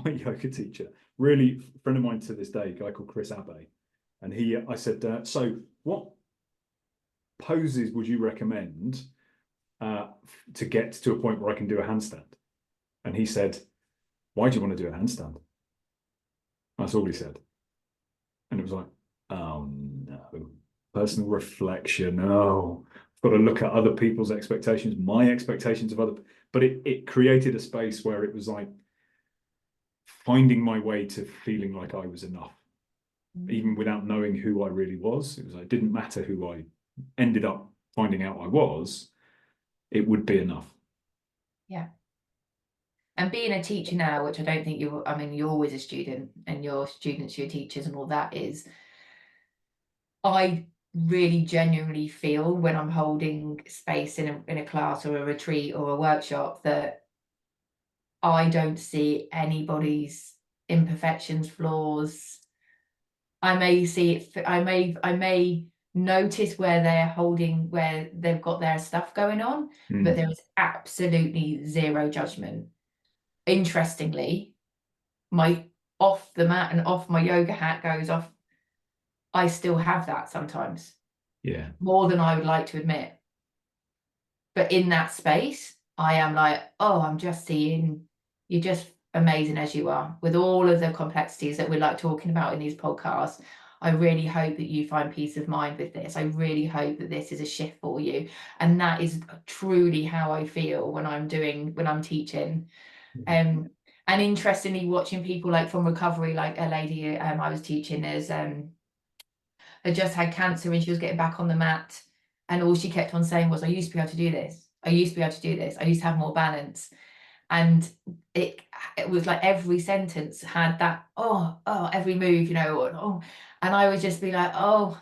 Speaker 1: yoga teacher, really a friend of mine to this day, a guy called Chris Abbey, and I said, so what poses would you recommend to get to a point where I can do a handstand? And he said, why do you want to do a handstand? That's all he said. And it was like, oh no, personal reflection. Oh, I've got to look at other people's expectations, my expectations of other. But it created a space where it was like finding my way to feeling like I was enough, even without knowing who I really was. It was like, it didn't matter who I ended up finding out I was, it would be enough.
Speaker 2: yeah. And being a teacher now, which I don't think I mean, you're always a student and your students, your teachers and all that is, I really genuinely feel when I'm holding space in a class or a retreat or a workshop that I don't see anybody's imperfections, flaws. I may see it, I may notice where they've got their stuff going on, but there is absolutely zero judgment. Interestingly, my off the mat and off my yoga hat goes off. I still have that sometimes,
Speaker 1: Yeah.
Speaker 2: more than I would like to admit. But in that space, I am like, oh, I'm just seeing you're just amazing as you are, with all of the complexities that we like talking about in these podcasts. I really hope that you find peace of mind with this. I really hope that this is a shift for you. And that is truly how I feel when I'm teaching. And interestingly, watching people like from recovery, like a lady I was teaching as had just had cancer and she was getting back on the mat. And all she kept on saying was, I used to be able to do this. I used to be able to do this. I used to have more balance. And it was like every sentence had that, every move, and I would just be like, oh,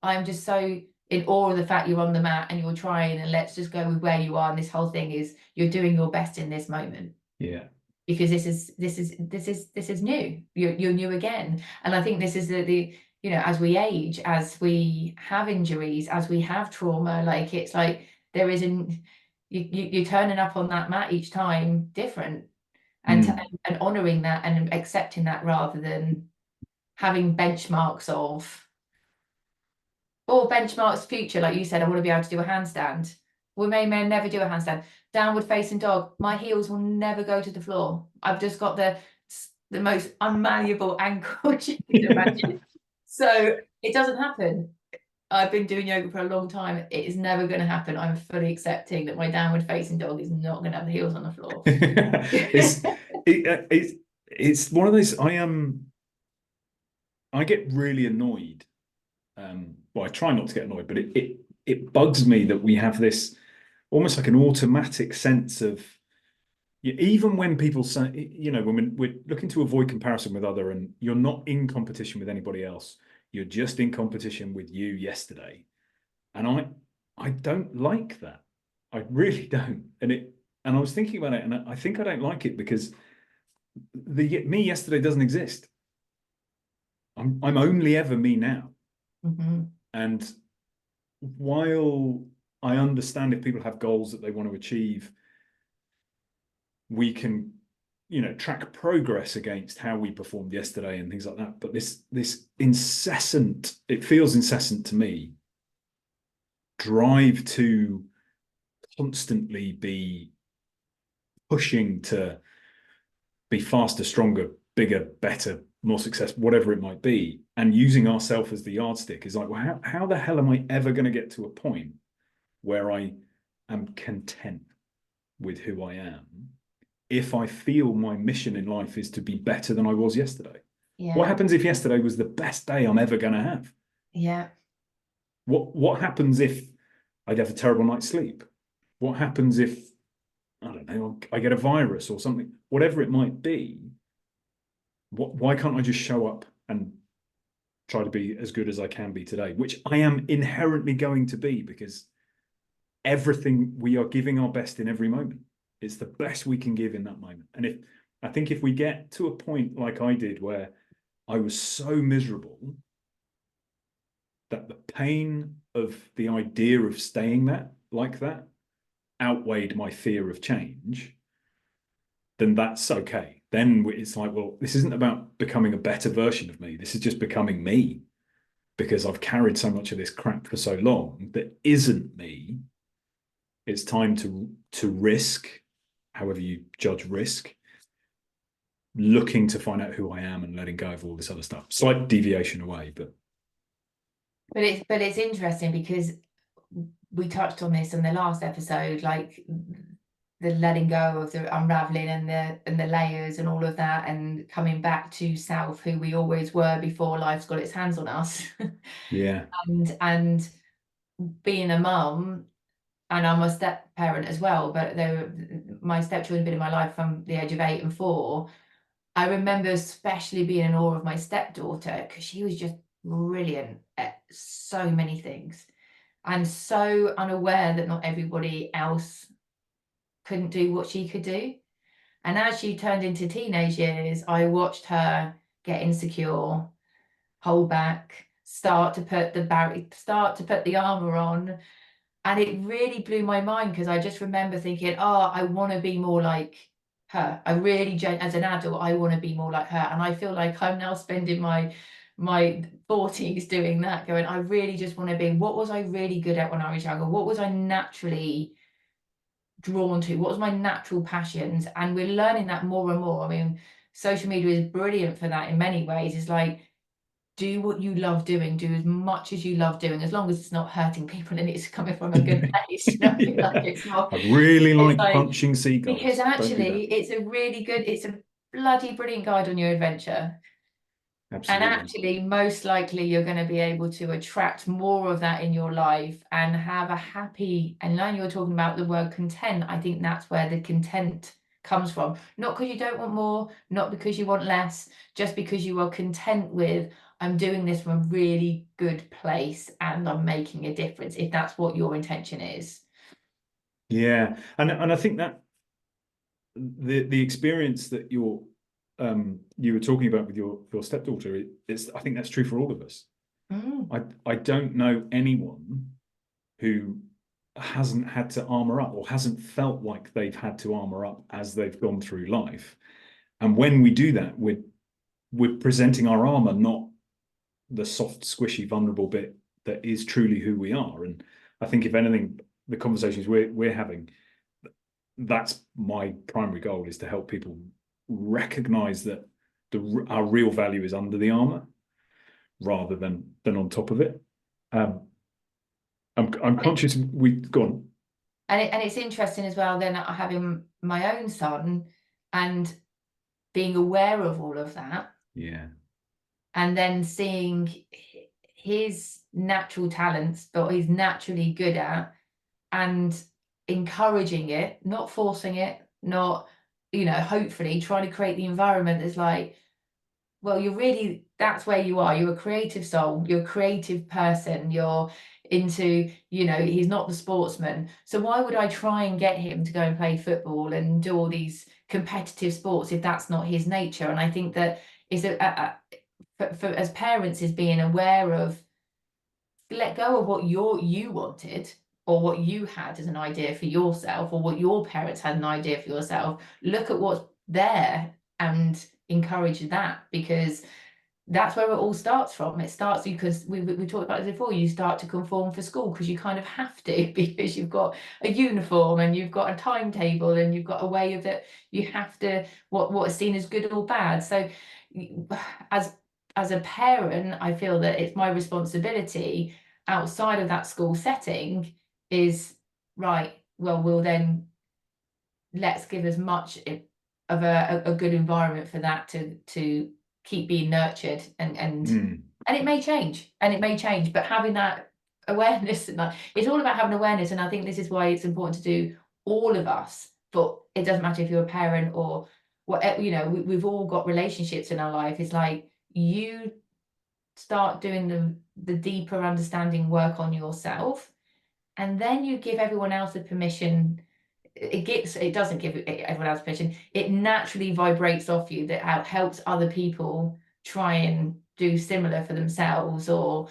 Speaker 2: I'm just so in awe of the fact you're on the mat and you're trying, and let's just go with where you are. And this whole thing is you're doing your best in this moment.
Speaker 1: Yeah.
Speaker 2: Because this is new. You're new again. And I think this is the as we age, as we have injuries, as we have trauma, like it's like there isn't you're turning up on that mat each time different, and honoring that and accepting that rather than having benchmarks future, like you said, I want to be able to do a handstand. We may never do a handstand. Downward facing dog, my heels will never go to the floor. I've just got the most unmalleable ankle you can imagine. So it doesn't happen. I've been doing yoga for a long time. It is never going to happen. I'm fully accepting that my downward facing dog is not going to have the heels on the floor.
Speaker 1: It's one of those. I get really annoyed. Well, I try not to get annoyed, but it bugs me that we have this almost like an automatic sense of, even when people say, when we're looking to avoid comparison with other, and you're not in competition with anybody else, you're just in competition with you yesterday. And I don't like that. I really don't. And I was thinking about it, and I think I don't like it because the me yesterday doesn't exist. I'm only ever me now. And while I understand if people have goals that they want to achieve, we can, track progress against how we performed yesterday and things like that. But this incessant, it feels incessant to me, drive to constantly be pushing to be faster, stronger, bigger, better, more successful, whatever it might be, and using ourselves as the yardstick is like, well, how the hell am I ever going to get to a point where I am content with who I am if I feel my mission in life is to be better than I was yesterday? What
Speaker 2: Yeah.
Speaker 1: happens if yesterday was the best day I'm ever going to have?
Speaker 2: Yeah.
Speaker 1: What happens if I'd have a terrible night's sleep? What happens if, I don't know, I get a virus or something, whatever it might be? Why can't I just show up and try to be as good as I can be today, which I am inherently going to be, because everything, we are giving our best in every moment. It's the best we can give in that moment. And I think if we get to a point like I did, where I was so miserable that the pain of the idea of staying like that outweighed my fear of change, then that's okay. Then it's like, well, this isn't about becoming a better version of me. This is just becoming me, because I've carried so much of this crap for so long that isn't me. It's time to risk, however you judge risk, looking to find out who I am and letting go of all this other stuff. Slight deviation away, but
Speaker 2: It's interesting because we touched on this in the last episode, like the letting go of the unraveling and the layers and all of that, and coming back to self, who we always were before life's got its hands on us.
Speaker 1: yeah,
Speaker 2: and being a mum, and I'm a step parent as well, but my stepchildren have been in my life from the age of 8 and 4. I remember especially being in awe of my stepdaughter, because she was just brilliant at so many things, and so unaware that not everybody else couldn't do what she could do. And as she turned into teenage years, I watched her get insecure, hold back, start to put the armor on. And it really blew my mind, because I just remember thinking, oh, I want to be more like her. I really, as an adult, I want to be more like her. And I feel like I'm now spending my 40s doing that, going, I really just want to be, what was I really good at when I was younger? What was I naturally drawn to? What was my natural passions? And we're learning that more and more. I mean, social media is brilliant for that in many ways. It's like, do what you love doing, do as much as you love doing, as long as it's not hurting people and it's coming from a good place. You know, like
Speaker 1: yeah.
Speaker 2: it's not,
Speaker 1: I really
Speaker 2: it's
Speaker 1: like
Speaker 2: like,
Speaker 1: punching
Speaker 2: because
Speaker 1: seagulls. Don't do that.
Speaker 2: actually it's a bloody brilliant guide on your adventure. And
Speaker 1: Absolutely.
Speaker 2: actually, most likely, you're going to be able to attract more of that in your life and have a happy. And now you're talking about the word content. I think that's where the content comes from. Not because you don't want more, not because you want less, just because you are content with, I'm doing this from a really good place and I'm making a difference, if that's what your intention is.
Speaker 1: Yeah, and I think that the experience that you were talking about with your stepdaughter, it's, I think that's true for all of us.
Speaker 2: Mm.
Speaker 1: I don't know anyone who hasn't had to armor up, or hasn't felt like they've had to armor up as they've gone through life. And when we do that, we're presenting our armor, not the soft, squishy, vulnerable bit that is truly who we are. And I think, if anything, the conversations we're having, that's my primary goal, is to help people recognize that our real value is under the armor rather than on top of it. I'm conscious we've gone.
Speaker 2: And it's interesting as well, then having my own son and being aware of all of that,
Speaker 1: Yeah,
Speaker 2: and then seeing his natural talents, but he's naturally good at, and encouraging it, not forcing it, not, hopefully trying to create the environment that's like, well, that's where you are. You're a creative soul, you're a creative person, you're into, he's not the sportsman. So why would I try and get him to go and play football and do all these competitive sports if that's not his nature? And I think that is for as parents, is being aware of, let go of what you wanted, or what you had as an idea for yourself, or what your parents had an idea for yourself. Look at what's there and encourage that, because that's where it all starts from. It starts because we talked about this before. You start to conform for school because you kind of have to, because you've got a uniform and you've got a timetable and you've got a way of it. You have to what is seen as good or bad. So as a parent, I feel that it's my responsibility outside of that school setting is right. Well, we'll then let's give as much of a good environment for that to keep being nurtured, and it may change, but having that awareness, and it's all about having awareness. And I think this is why it's important to do, all of us, but it doesn't matter if you're a parent or what, you know, we've all got relationships in our life. It's like you start doing the deeper understanding work on yourself, and then you give everyone else the permission. It doesn't give everyone else permission. It naturally vibrates off you, that helps other people try and do similar for themselves, or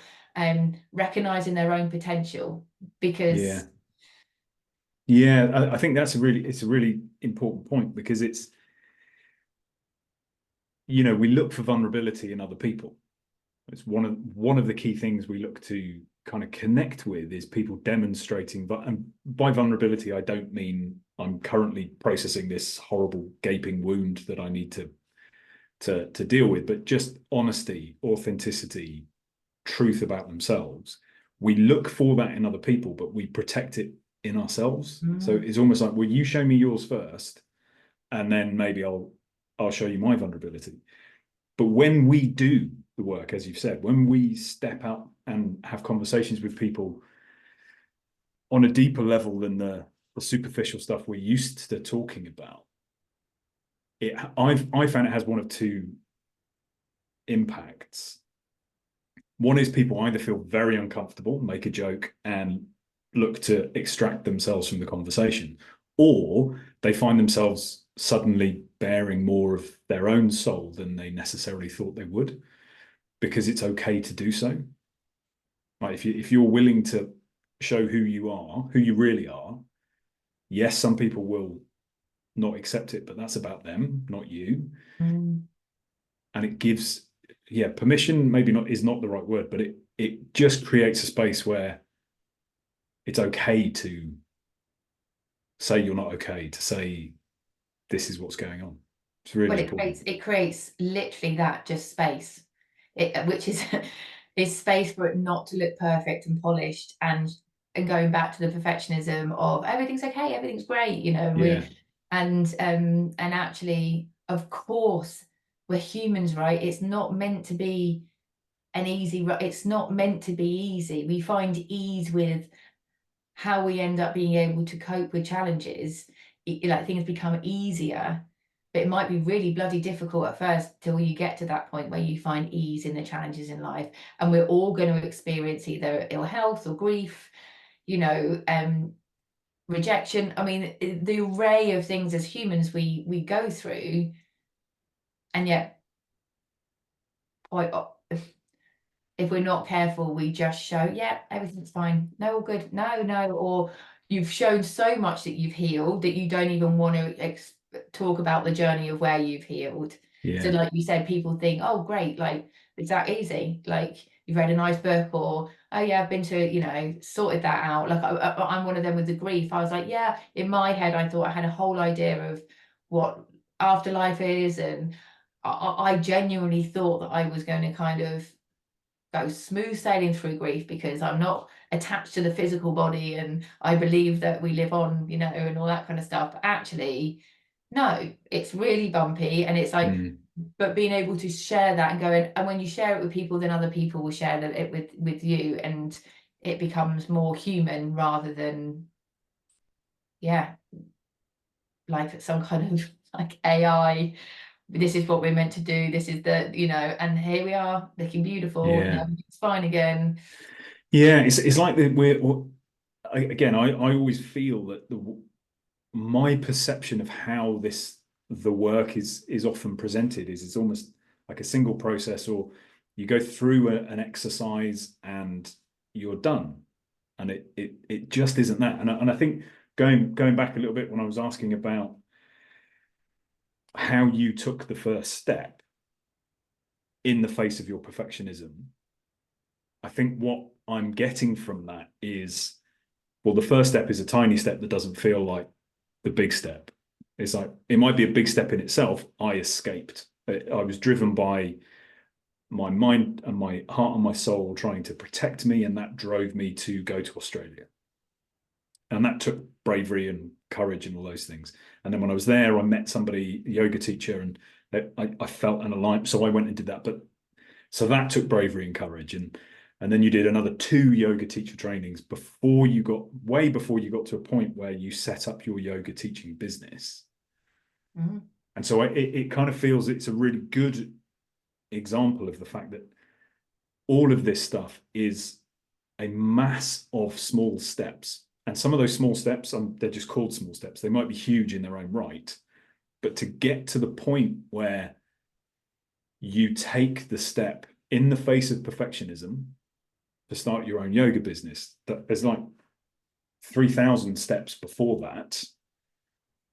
Speaker 2: recognizing their own potential. Because
Speaker 1: I think it's a really important point, because it's, you know, we look for vulnerability in other people. It's one of the key things we look to kind of connect with, is people demonstrating, and by vulnerability, I don't mean I'm currently processing this horrible gaping wound that I need to deal with, but just honesty, authenticity, truth about themselves. We look for that in other people, but we protect it in ourselves. So it's almost like, well, you show me yours first, and then maybe I'll show you my vulnerability. But when we do the work, as you've said, when we step out and have conversations with people on a deeper level than the superficial stuff we're used to talking about, I found it has one of two impacts. One is people either feel very uncomfortable, make a joke, and look to extract themselves from the conversation, or they find themselves suddenly bearing more of their own soul than they necessarily thought they would, because it's okay to do so. Like if you're willing to show who you are, who you really are, yes, some people will not accept it, but that's about them, not you. And it gives, permission maybe not is not the right word, but it just creates a space where it's okay to say you're not okay, to say this is what's going on. It's really important.
Speaker 2: It creates literally that, just space, which is is space for it not to look perfect and polished, and going back to the perfectionism of everything's okay, everything's great, you know. And actually, of course, we're humans, right? It's not meant to be it's not meant to be easy. We find ease with how we end up being able to cope with challenges. Like, things become easier, but it might be really bloody difficult at first till you get to that point where you find ease in the challenges in life. And we're all going to experience either ill health or grief, you know, rejection. I mean, the array of things as humans we go through, and yet quite if we're not careful, we just show, yeah, everything's fine, no, all good, no, or you've shown so much that you've healed that you don't even want to talk about the journey of where you've healed. So like you said, people think, oh great, like it's that easy, like you've read a nice book, or oh yeah, I've been to, you know, sorted that out. Like I'm one of them with the grief. I was like, yeah, in my head I thought I had a whole idea of what afterlife is, and I genuinely thought that I was going to kind of go smooth sailing through grief, because I'm not attached to the physical body, and I believe that we live on, you know, and all that kind of stuff. But actually, no, it's really bumpy, and it's like, but being able to share that and going, and when you share it with people, then other people will share it with you, and it becomes more human rather than, like some kind of like AI. This is what we're meant to do. This is the, you know, and here we are looking beautiful. And it's fine again.
Speaker 1: It's like I always feel that my perception of how the work is often presented is it's almost like a single process, or you go through an exercise and you're done. and it just isn't that. And I think going back a little bit when I was asking about how you took the first step in the face of your perfectionism, I think what I'm getting from that is, well, the first step is a tiny step that doesn't feel like the big step. It's like, it might be a big step in itself. I escaped. I was driven by my mind and my heart and my soul trying to protect me, and that drove me to go to Australia. And that took bravery and courage and all those things. And then when I was there, I met somebody, a yoga teacher, and I felt an alignment. So I went and did that. But so that took bravery and courage. And then you did another 2 yoga teacher trainings way before you got to a point where you set up your yoga teaching business.
Speaker 2: Mm-hmm.
Speaker 1: And so it kind of feels it's a really good example of the fact that all of this stuff is a mass of small steps. And some of those small steps, they're just called small steps. They might be huge in their own right. But to get to the point where you take the step in the face of perfectionism to start your own yoga business, there's like 3,000 steps before that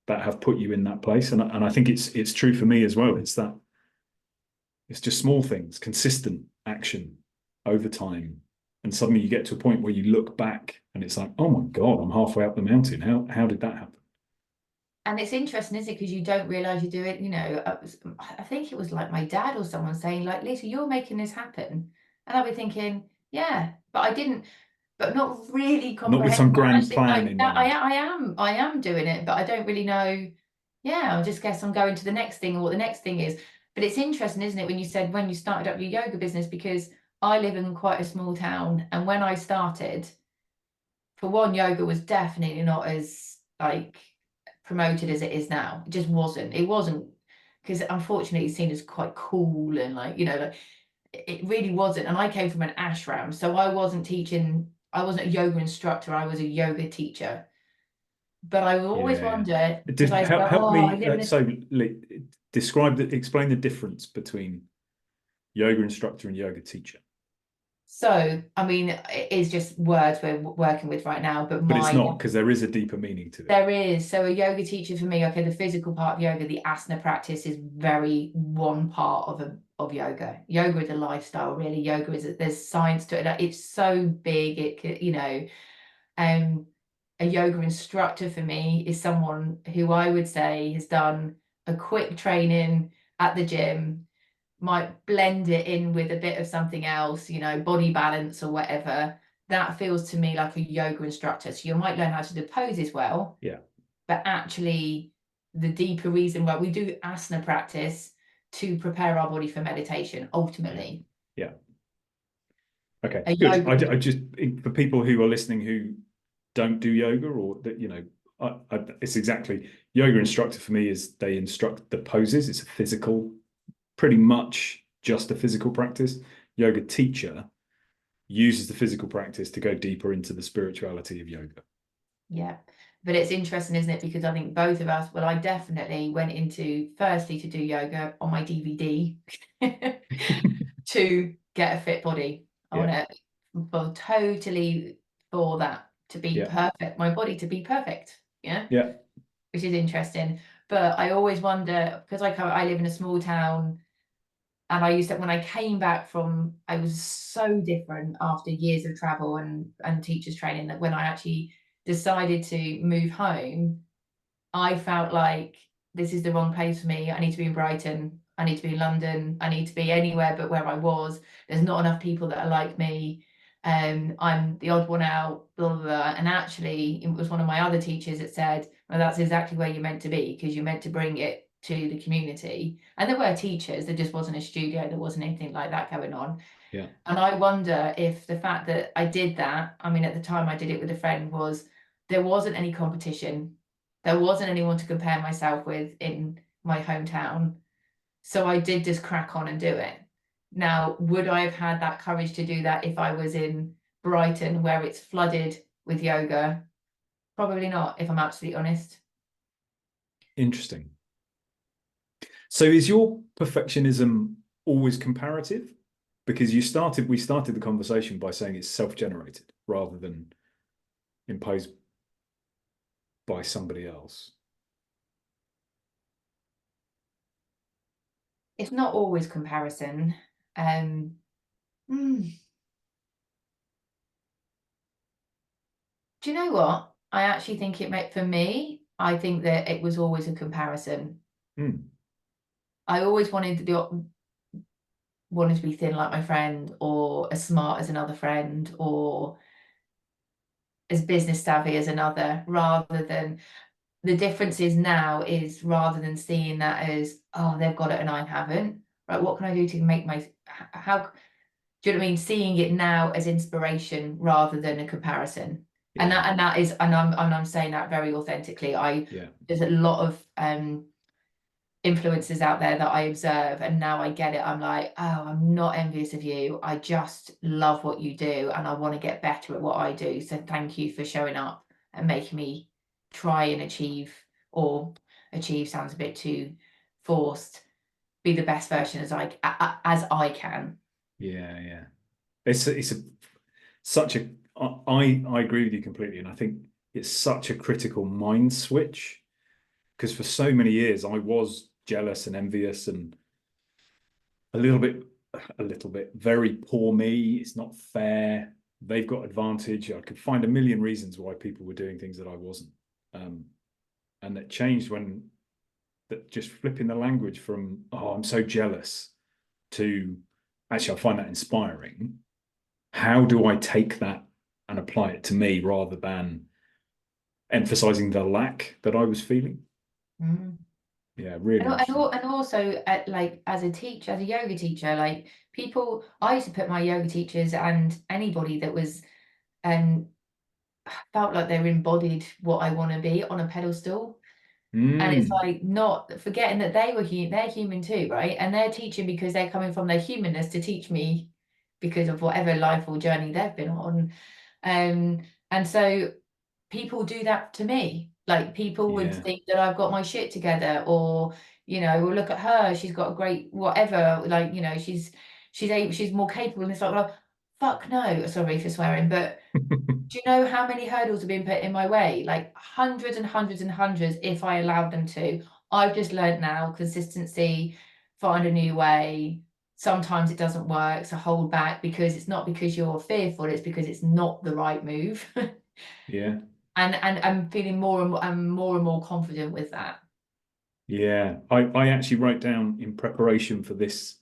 Speaker 1: have put you in that place. And I think it's true for me as well. It's just small things, consistent action over time. And suddenly you get to a point where you look back and it's like, oh my God, I'm halfway up the mountain. How did that happen?
Speaker 2: And it's interesting, isn't it? Because you don't realize you do it. I think it was like my dad or someone saying, like, Lisa, you're making this happen. And I'll be thinking, yeah, but I didn't, but not really
Speaker 1: Not with some
Speaker 2: comprehend that.
Speaker 1: grand
Speaker 2: Actually,
Speaker 1: plan
Speaker 2: like,
Speaker 1: in
Speaker 2: yeah,
Speaker 1: mind.
Speaker 2: I am doing it, but I don't really know. Yeah, I just guess I'm going to the next thing or what the next thing is. But it's interesting, isn't it, when you said when you started up your yoga business, because I live in quite a small town. And when I started, for one, yoga was definitely not as like promoted as it is now. It just wasn't. It wasn't, because unfortunately it's seen as quite cool and like, like it really wasn't. And I came from an ashram, so I wasn't teaching, I wasn't a yoga instructor, I was a yoga teacher. But I will always
Speaker 1: Yeah.
Speaker 2: wonder, because I go,
Speaker 1: Help
Speaker 2: oh, I
Speaker 1: me.
Speaker 2: live in a
Speaker 1: Explain the difference between yoga instructor and yoga teacher.
Speaker 2: so I mean, it is just words we're working with right now, but
Speaker 1: But it's
Speaker 2: my
Speaker 1: not, because there is a deeper meaning to it.
Speaker 2: there is. So a yoga teacher for me, okay, the physical part of yoga, the asana practice is very one part of yoga. Yoga is a lifestyle, really. Yoga is there's science to it. It's so big. It could, um, a yoga instructor for me is someone who I would say has done a quick training at the gym, might blend it in with a bit of something else, body balance or whatever. That feels to me like a yoga instructor. So you might learn how to do poses well,
Speaker 1: Yeah.
Speaker 2: but actually the deeper reason why we do asana practice to prepare our body for meditation
Speaker 1: Yeah.
Speaker 2: ultimately.
Speaker 1: Yeah. Okay,
Speaker 2: A
Speaker 1: good.
Speaker 2: yoga,
Speaker 1: I just, for people who are listening who don't do yoga, or that, it's exactly, yoga instructor for me is they instruct the poses. It's a physical, pretty much just a physical practice. Yoga teacher uses the physical practice to go deeper into the spirituality of yoga.
Speaker 2: yeah. But it's interesting, isn't it? Because I think both of us, well, I definitely went into firstly to do yoga on my DVD to get a fit body. I
Speaker 1: Yeah.
Speaker 2: want to, for totally for that to be
Speaker 1: Yeah.
Speaker 2: perfect, my body to be perfect. Yeah,
Speaker 1: Yeah.
Speaker 2: which is interesting. But I always wonder, because I live in a small town, and I used to, when I came back from, I was so different after years of travel and teachers training, that when I actually decided to move home, I felt like this is the wrong place for me. I need to be in Brighton. I need to be in London. I need to be anywhere but where I was. There's not enough people that are like me. I'm the odd one out, blah, blah, blah. And actually, it was one of my other teachers that said, well, that's exactly where you're meant to be, because you're meant to bring it to the community. And there were teachers, there just wasn't a studio, there wasn't anything like that going on.
Speaker 1: Yeah.
Speaker 2: And I wonder if the fact that I did that, I mean, at the time I did it with a friend, was there wasn't any competition. There wasn't anyone to compare myself with in my hometown. So I did just crack on and do it. Now, would I have had that courage to do that if I was in Brighton where it's flooded with yoga? Probably not, if I'm absolutely honest.
Speaker 1: Interesting. So is your perfectionism always comparative? Because we started the conversation by saying it's self-generated rather than imposed by somebody else?
Speaker 2: It's not always comparison. Do you know what? I actually think for me, I think that it was always a comparison. I always wanted to be thin like my friend, or as smart as another friend, or as business savvy as another, rather than the difference is now is rather than seeing that as, oh, they've got it and I haven't, right? What can I do to make how do you know what I mean? Seeing it now as inspiration rather than a comparison.
Speaker 1: Yeah.
Speaker 2: And that is, and I'm saying that very authentically. There's a lot of influences out there that I observe, and now I get it. I'm like, oh, I'm not envious of you. I just love what you do and I want to get better at what I do. So thank you for showing up and making me try and achieve, or achieve sounds a bit too forced, be the best version as I can.
Speaker 1: Yeah. It's such a I agree with you completely, and I think it's such a critical mind switch, because for so many years I was jealous and envious and a little bit very poor me. It's not fair. They've got advantage. I could find a million reasons why people were doing things that I wasn't. And that changed when that just flipping the language from, oh, I'm so jealous, to actually I find that inspiring. How do I take that and apply it to me rather than emphasizing the lack that I was feeling? Yeah, really interesting.
Speaker 2: And also, like as a teacher, as a yoga teacher, like people, I used to put my yoga teachers and anybody that was felt like they embodied what I want to be on a pedestal. And it's like, not forgetting that they're human too, right? And they're teaching because they're coming from their humanness to teach me because of whatever life or journey they've been on. And so people do that to me. Like people would think that I've got my shit together, or well, look at her, she's got a great whatever, like she's more capable. And it's like, well, fuck no, sorry for swearing, but do you know how many hurdles have been put in my way? Like hundreds and hundreds and hundreds if I allowed them to. I've just learned now, consistency, find a new way. Sometimes it doesn't work, so hold back, because it's not because you're fearful, it's because it's not the right move.
Speaker 1: Yeah.
Speaker 2: And I'm feeling I'm more and more confident with that.
Speaker 1: Yeah. I actually wrote down in preparation for this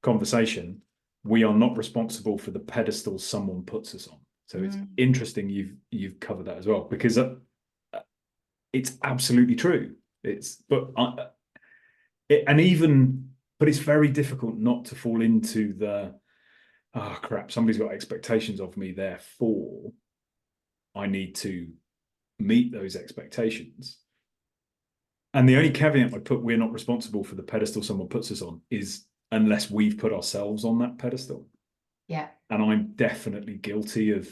Speaker 1: conversation, we are not responsible for the pedestal someone puts us on. So it's interesting you've covered that as well, because it's absolutely true. It's it's very difficult not to fall into the, oh crap, somebody's got expectations of me, therefore I need to meet those expectations. And the only caveat I put, we're not responsible for the pedestal someone puts us on, is unless we've put ourselves on that pedestal.
Speaker 2: Yeah.
Speaker 1: And I'm definitely guilty of,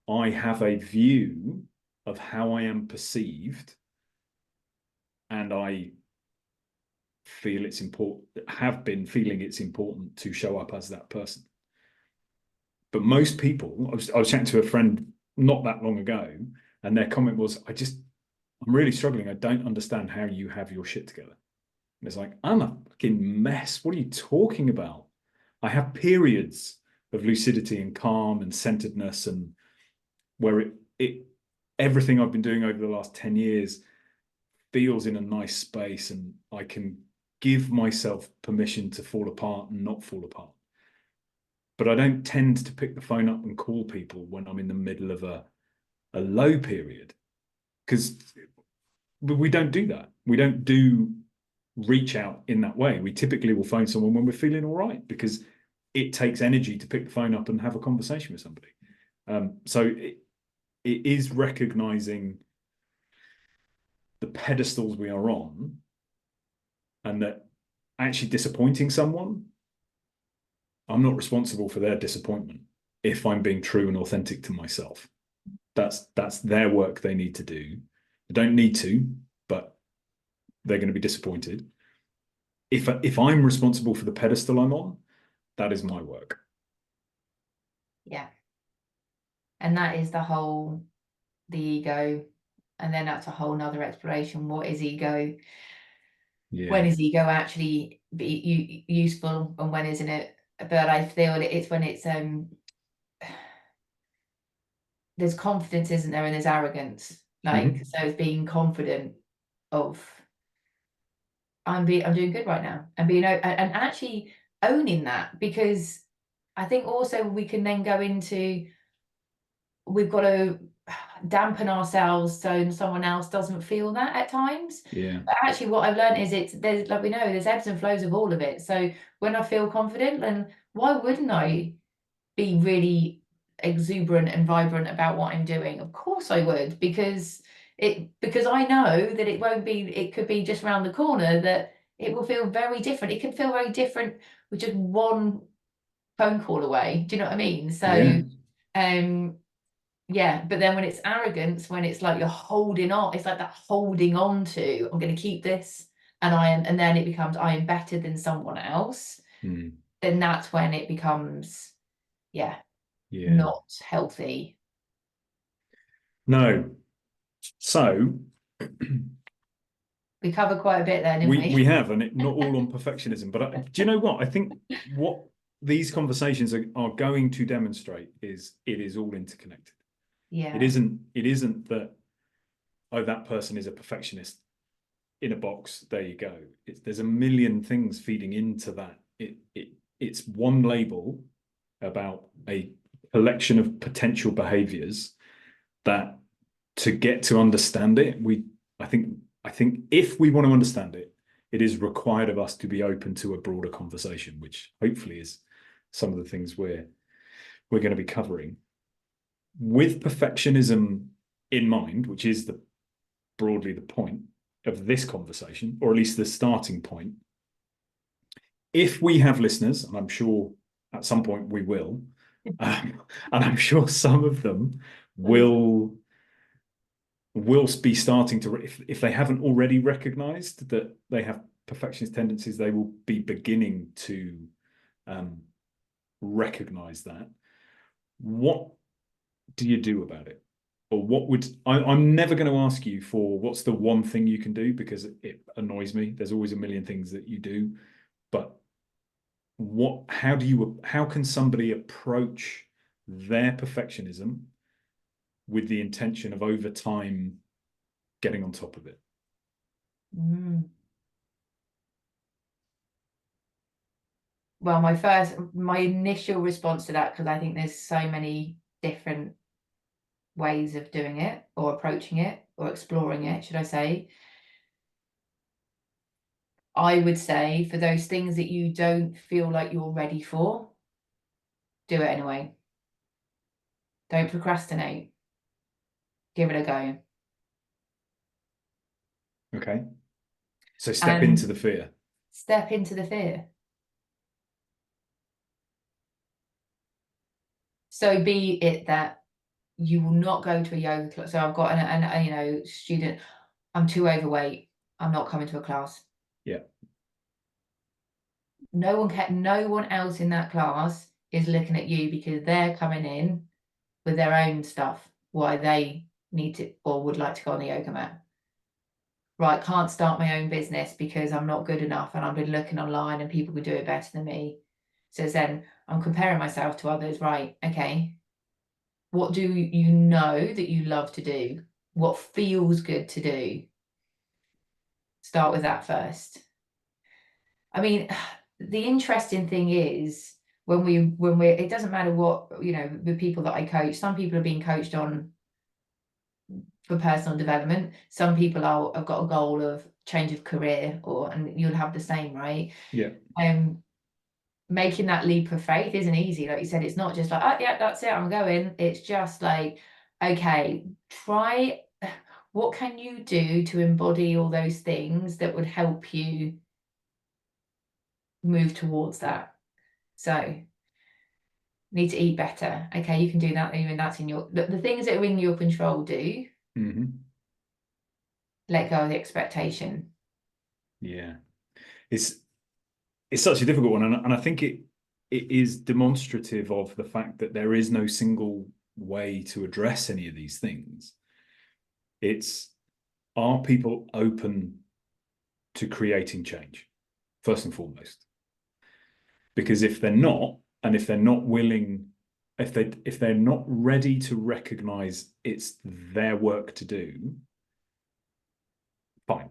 Speaker 1: I have a view of how I am perceived, and I feel it's important, have been feeling it's important to show up as that person. But most people, I was chatting to a friend not that long ago, and their comment was, I'm really struggling. I don't understand how you have your shit together. And it's like, I'm a fucking mess. What are you talking about? I have periods of lucidity and calm and centeredness, and where everything I've been doing over the last 10 years feels in a nice space, and I can give myself permission to fall apart and not fall apart. But I don't tend to pick the phone up and call people when I'm in the middle of a low period, because we don't do that. We don't do reach out in that way. We typically will phone someone when we're feeling all right, because it takes energy to pick the phone up and have a conversation with somebody. So it is recognizing the pedestals we are on, and that actually disappointing someone, I'm not responsible for their disappointment if I'm being true and authentic to myself. That's their work they need to do. They don't need to, but they're going to be disappointed. If I'm responsible for the pedestal I'm on, that is my work.
Speaker 2: Yeah. And that is the ego. And then that's a whole nother exploration. What is ego? When is ego actually useful and when isn't it? But I feel it's when it's there's confidence, isn't there, and there's arrogance. Like, so it's being confident of I'm doing good right now, and being and actually owning that, because I think also we can then go into we've got to dampen ourselves so someone else doesn't feel that at times.
Speaker 1: Yeah.
Speaker 2: But actually what I've learned is there's, like we know, there's ebbs and flows of all of it. So when I feel confident, then why wouldn't I be really exuberant and vibrant about what I'm doing? Of course I would, because I know that it could be just around the corner, that it will feel very different. It can feel very different with just one phone call away. Do you know what I mean? So yeah, but then when it's arrogance, when it's like you're holding on, it's like that holding on to, I'm going to keep this, and then it becomes I am better than someone else. Then that's when it becomes, not healthy.
Speaker 1: No. So
Speaker 2: we covered quite a bit there, didn't we?
Speaker 1: We have, and not all on perfectionism. But do you know what? I think what these conversations are going to demonstrate is it is all interconnected.
Speaker 2: Yeah.
Speaker 1: It isn't that, oh, that person is a perfectionist in a box. There you go. There's a million things feeding into that. It's one label about a collection of potential behaviors that, to get to understand it, I think if we want to understand it, it is required of us to be open to a broader conversation, which hopefully is some of the things we're going to be covering. With perfectionism in mind, which is broadly the point of this conversation, or at least the starting point, if we have listeners, and I'm sure at some point we will, and I'm sure some of them will be starting to, if they haven't already recognized that they have perfectionist tendencies, they will be beginning to recognize that. What do you do about it? Or what would I'm never going to ask you for what's the one thing you can do, because it annoys me. There's always a million things that you do, but how can somebody approach their perfectionism with the intention of over time getting on top of it?
Speaker 2: Well, my initial response to that, because I think there's so many different ways of doing it or approaching it or exploring it, should I say. I would say for those things that you don't feel like you're ready for, do it anyway. Don't procrastinate. Give it a go.
Speaker 1: Okay. So step into the fear.
Speaker 2: Step into the fear. So be it that you will not go to a yoga class. So I've got an student, I'm too overweight, I'm not coming to a class.
Speaker 1: Yeah.
Speaker 2: No one else in that class is looking at you because they're coming in with their own stuff, why they need to or would like to go on the yoga mat. Right, can't start my own business because I'm not good enough and I've been looking online and people could do it better than me. So then I'm comparing myself to others. Right, okay. What do you know that you love to do? What feels good to do? Start with that first. I mean, the interesting thing is when we're it doesn't matter what, the people that I coach, some people are being coached on for personal development. Some people have got a goal of change of career, and you'll have the same, right?
Speaker 1: Yeah.
Speaker 2: Making that leap of faith isn't easy. Like you said, it's not just like, oh yeah, that's it, I'm going. It's just like, okay, try what can you do to embody all those things that would help you move towards that. So need to eat better. Okay, you can do that. Even that's in the things that are in your control. Do let go of the expectation.
Speaker 1: Yeah, it's such a difficult one, and I think it is demonstrative of the fact that there is no single way to address any of these things. It's, are people open to creating change, first and foremost? Because if they're not, and if they're not willing, if they're not ready to recognize it's their work to do, fine.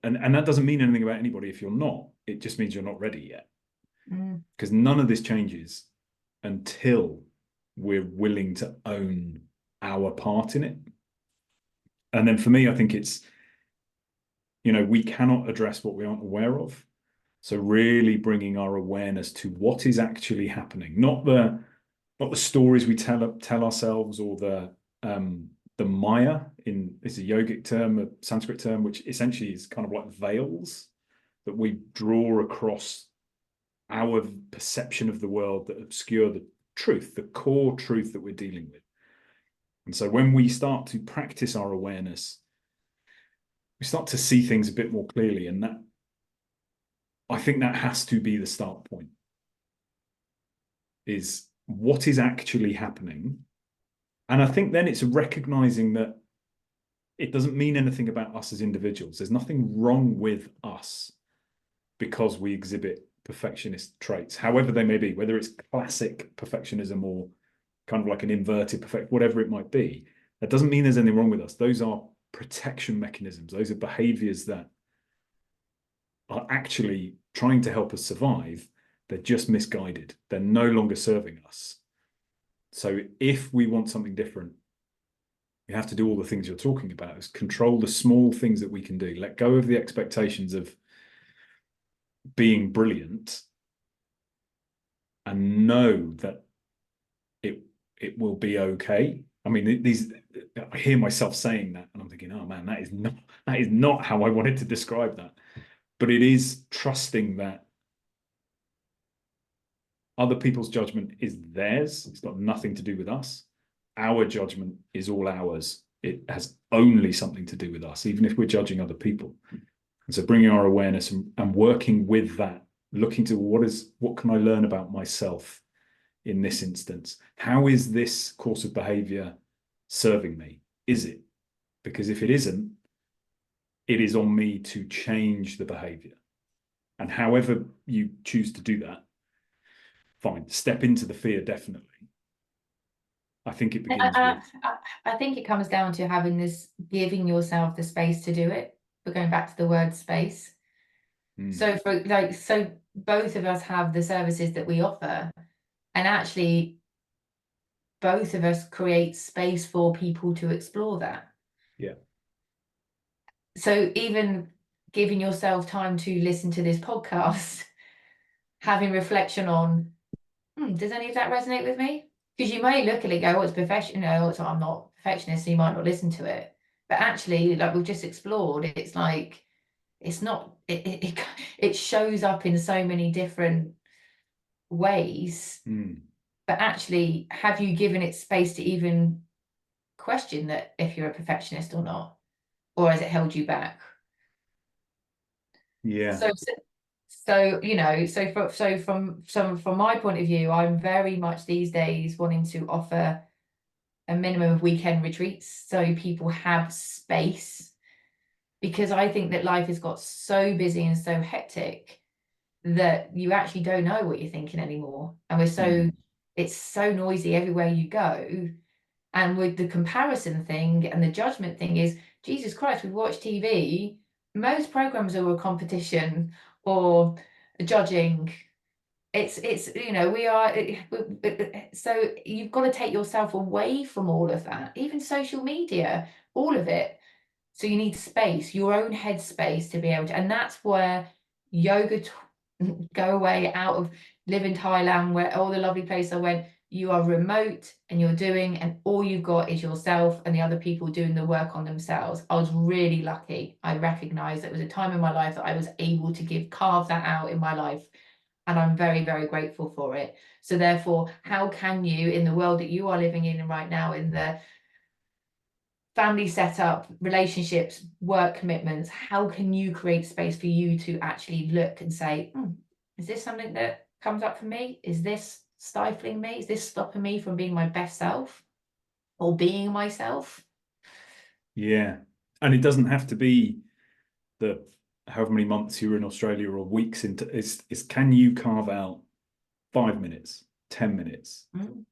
Speaker 1: And that doesn't mean anything about anybody if you're not. It just means you're not ready yet. Because none of this changes until we're willing to own our part in it. And then for me, I think it's, we cannot address what we aren't aware of. So really bringing our awareness to what is actually happening, not the stories we tell ourselves, or the Maya, it's a yogic term, a Sanskrit term, which essentially is kind of like veils that we draw across our perception of the world that obscure the truth, the core truth that we're dealing with. And so when we start to practice our awareness, we start to see things a bit more clearly. And that, I think that has to be the start point, is what is actually happening. And I think then it's recognizing that it doesn't mean anything about us as individuals. There's nothing wrong with us because we exhibit perfectionist traits, however they may be, whether it's classic perfectionism or kind of like an inverted perfect, whatever it might be. That doesn't mean there's anything wrong with us. Those are protection mechanisms. Those are behaviors that are actually trying to help us survive. They're just misguided. They're no longer serving us. So if we want something different, we have to do all the things you're talking about, is control the small things that we can do. Let go of the expectations of being brilliant, and know that it will be okay. I mean, I hear myself saying that, and I'm thinking, oh man, that is not how I wanted to describe that. But it is trusting that other people's judgment is theirs. It's got nothing to do with us. Our judgment is all ours. It has only something to do with us, even if we're judging other people. And so bringing our awareness and working with that, looking to what can I learn about myself in this instance? How is this course of behavior serving me? Is it? Because if it isn't, it is on me to change the behavior. And however you choose to do that, fine. Step into the fear, definitely. I think it begins with...
Speaker 2: I think it comes down to giving yourself the space to do it. We're going back to the word space. So both of us have the services that we offer, and actually both of us create space for people to explore that.
Speaker 1: Yeah.
Speaker 2: So even giving yourself time to listen to this podcast, having reflection on, does any of that resonate with me? Because you may look at it and go, oh, it's professional, so I'm not perfectionist, so you might not listen to it. But actually, like we've just explored, it's like, it's not, it shows up in so many different ways. But actually, have you given it space to even question that if you're a perfectionist or not? Or has it held you back?
Speaker 1: Yeah.
Speaker 2: From my point of view, I'm very much these days wanting to offer a minimum of weekend retreats so people have space, because I think that life has got so busy and so hectic that you actually don't know what you're thinking anymore, and it's so noisy everywhere you go. And with the comparison thing and the judgment thing is, Jesus Christ, we watch TV, most programs are a competition or judging. It's we are, so you've got to take yourself away from all of that, even social media, all of it. So you need space, your own head space to be able to, and that's where yoga, go away out of, live in Thailand, where all the lovely places I went, you are remote and you're doing, and all you've got is yourself and the other people doing the work on themselves. I was really lucky. I recognized it was a time in my life that I was able to carve that out in my life. And I'm very, very grateful for it. So therefore, how can you, in the world that you are living in right now, in the family setup, relationships, work commitments, how can you create space for you to actually look and say, is this something that comes up for me? Is this stifling me? Is this stopping me from being my best self? or being myself.
Speaker 1: Yeah. And it doesn't have to be the however many months you're in Australia or weeks into is can you carve out 5 minutes, 10 minutes
Speaker 2: Mm.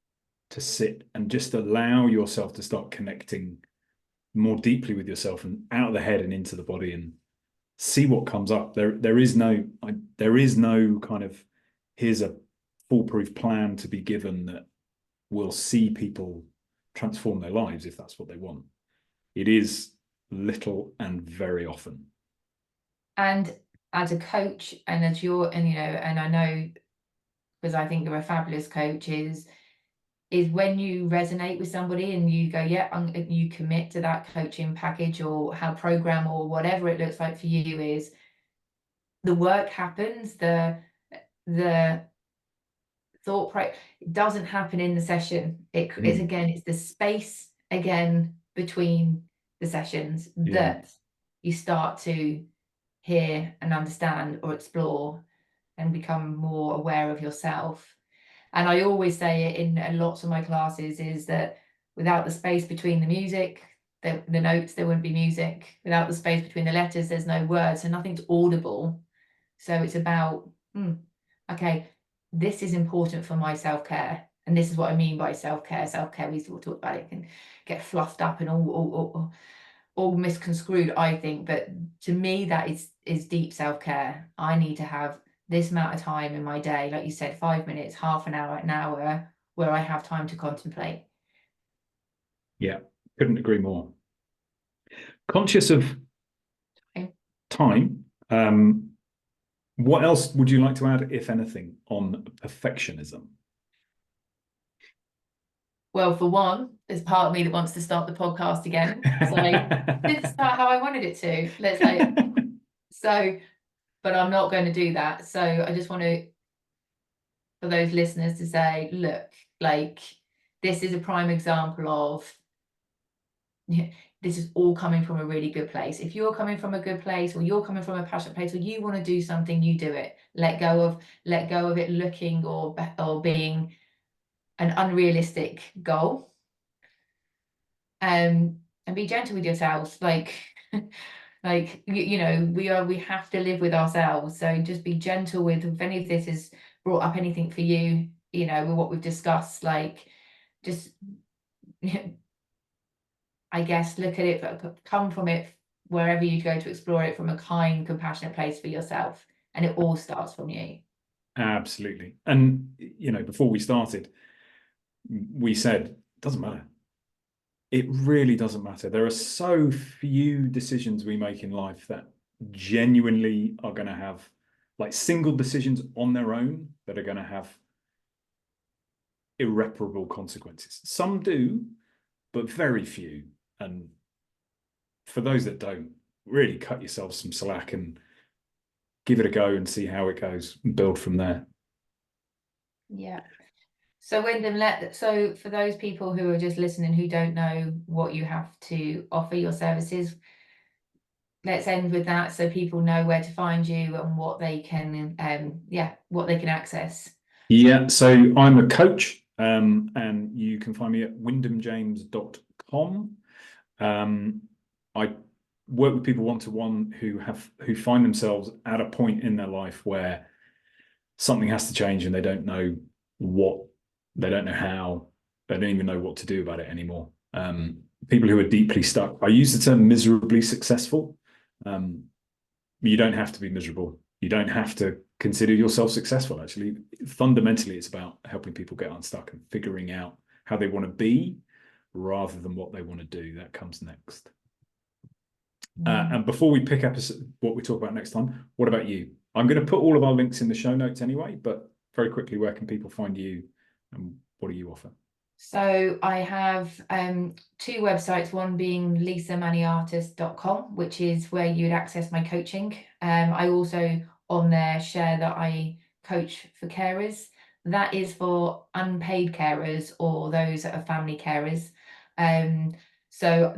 Speaker 1: to sit and just allow yourself to start connecting more deeply with yourself and out of the head and into the body and see what comes up. There is no kind of here's a foolproof plan to be given that will see people transform their lives if that's what they want. It is little and very often.
Speaker 2: And as a coach, and as you're, and and I know, because I think you're a fabulous coach, is when you resonate with somebody and you go, yeah, you commit to that coaching package or how program or whatever it looks like for you, is the work happens, the thought it doesn't happen in the session. It's again, it's the space again between the sessions that you start to hear and understand or explore and become more aware of yourself. And I always say it in lots of my classes, is that without the space between the music, the notes, there wouldn't be music. Without the space between the letters, there's no words, so nothing's audible. So it's about, okay, this is important for my self-care. And this is what I mean by self-care. Self-care, we talk about it, can get fluffed up and all misconstrued, I think. But to me, that is deep self-care. I need to have this amount of time in my day, like you said, 5 minutes, half an hour, where I have time to contemplate.
Speaker 1: Yeah, couldn't agree more. Conscious of
Speaker 2: Okay.
Speaker 1: time, what else would you like to add, if anything, on perfectionism?
Speaker 2: Well, for one, there's part of me that wants to start the podcast again. So didn't start how I wanted it to. Let's say so, but I'm not going to do that. So I just want to, for those listeners, to say, look, like, this is a prime example of this is all coming from a really good place. If you're coming from a good place, or you're coming from a passionate place, or you want to do something, you do it. Let go of it looking or being an unrealistic goal. And be gentle with yourselves. Like we have to live with ourselves. So just be gentle with, if any of this has brought up anything for you, with what we've discussed, like, just I guess look at it, come from it, wherever you go, to explore it from a kind, compassionate place for yourself. And it all starts from you.
Speaker 1: Absolutely. And, before we started, we said, it doesn't matter. It really doesn't matter. There are so few decisions we make in life that genuinely are going to have, like, single decisions on their own that are going to have irreparable consequences. Some do, but very few. And for those that don't, really cut yourself some slack and give it a go and see how it goes and build from there.
Speaker 2: Yeah. So Wyndham, so for those people who are just listening, who don't know what you have to offer, your services, let's end with that, so people know where to find you and what they can what they can access.
Speaker 1: Yeah, so I'm a coach, and you can find me at wyndhamjames.com. I work with people one-to-one who find themselves at a point in their life where something has to change and they don't know what, they don't know how, they don't even know what to do about it anymore. People who are deeply stuck. I use the term miserably successful. You don't have to be miserable. You don't have to consider yourself successful. Actually, fundamentally, it's about helping people get unstuck and figuring out how they want to be rather than what they want to do. That comes next. And before we pick up what we talk about next time, what about you? I'm going to put all of our links in the show notes anyway, but very quickly, where can people find you and what do you offer?
Speaker 2: So I have two websites, one being lisamaniartist.com, which is where you'd access my coaching. I also on there share that I coach for carers. That is for unpaid carers or those that are family carers. So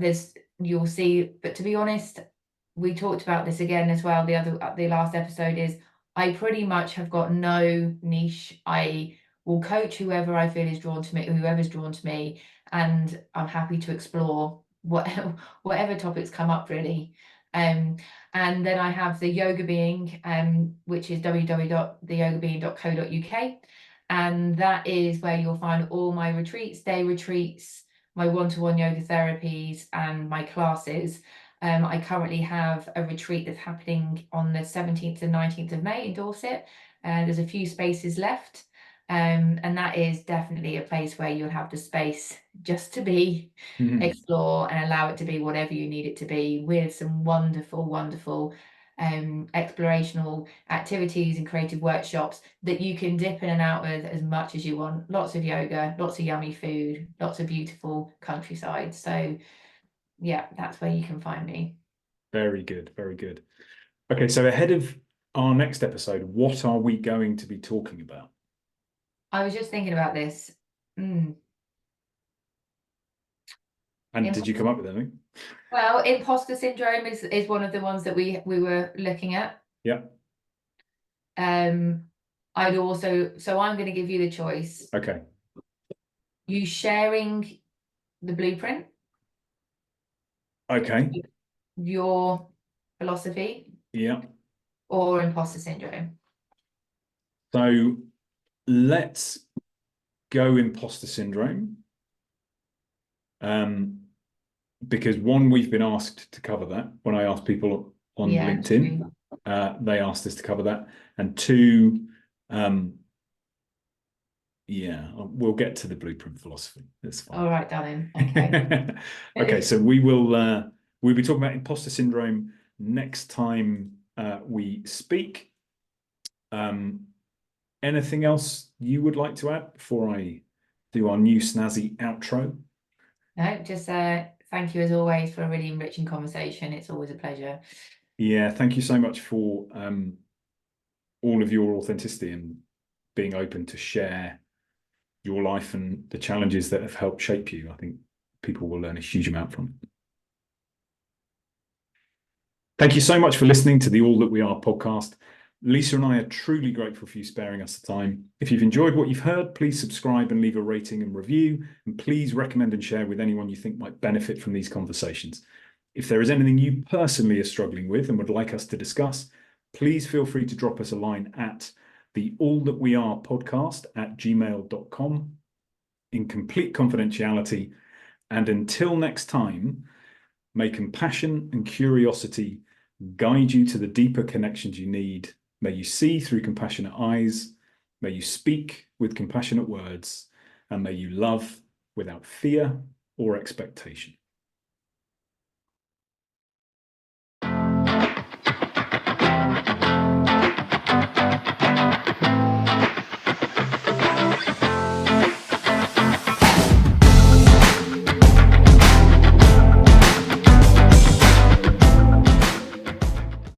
Speaker 2: you'll see, but to be honest, we talked about this again as well. The last episode is, I pretty much have got no niche. I will coach whoever I feel is drawn to me, whoever's drawn to me, and I'm happy to explore whatever topics come up really. And then I have the Yoga Being, which is www.theyogabeing.co.uk, and that is where you'll find all my retreats, day retreats, my one-to-one yoga therapies, and my classes. I currently have a retreat that's happening on the 17th and 19th of May in Dorset. There's a few spaces left. And that is definitely a place where you'll have the space just to be, explore, and allow it to be whatever you need it to be, with some wonderful, wonderful explorational activities and creative workshops that you can dip in and out with as much as you want. Lots of yoga, lots of yummy food, lots of beautiful countryside. So yeah, that's where you can find me.
Speaker 1: Very good, very good. Okay, so ahead of our next episode, what are we going to be talking about?
Speaker 2: I was just thinking about this.
Speaker 1: And did you come up with anything?
Speaker 2: Well, imposter syndrome is one of the ones that we were looking at.
Speaker 1: Yeah.
Speaker 2: I'd also, so I'm going to give you the choice.
Speaker 1: Okay.
Speaker 2: You sharing the blueprint,
Speaker 1: Okay.
Speaker 2: your philosophy,
Speaker 1: Yeah.
Speaker 2: or imposter syndrome.
Speaker 1: So let's go imposter syndrome. Because one, we've been asked to cover that. When I asked people on LinkedIn, they asked us to cover that. And two, yeah, we'll get to the blueprint philosophy. That's fine.
Speaker 2: All right, darling. Okay.
Speaker 1: Okay, so we'll be talking about imposter syndrome next time we speak. Anything else you would like to add before I do our new snazzy outro?
Speaker 2: No, just thank you as always for a really enriching conversation. It's always a pleasure.
Speaker 1: Yeah, thank you so much for all of your authenticity and being open to share your life and the challenges that have helped shape you. I think people will learn a huge amount from it. Thank you so much for listening to the All That We Are podcast. Lisa and I are truly grateful for you sparing us the time. If you've enjoyed what you've heard, please subscribe and leave a rating and review, and please recommend and share with anyone you think might benefit from these conversations. If there is anything you personally are struggling with and would like us to discuss, please feel free to drop us a line at the All That We Are podcast at gmail.com in complete confidentiality. And until next time, may compassion and curiosity guide you to the deeper connections you need. May you see through compassionate eyes. May you speak with compassionate words. And may you love without fear or expectation.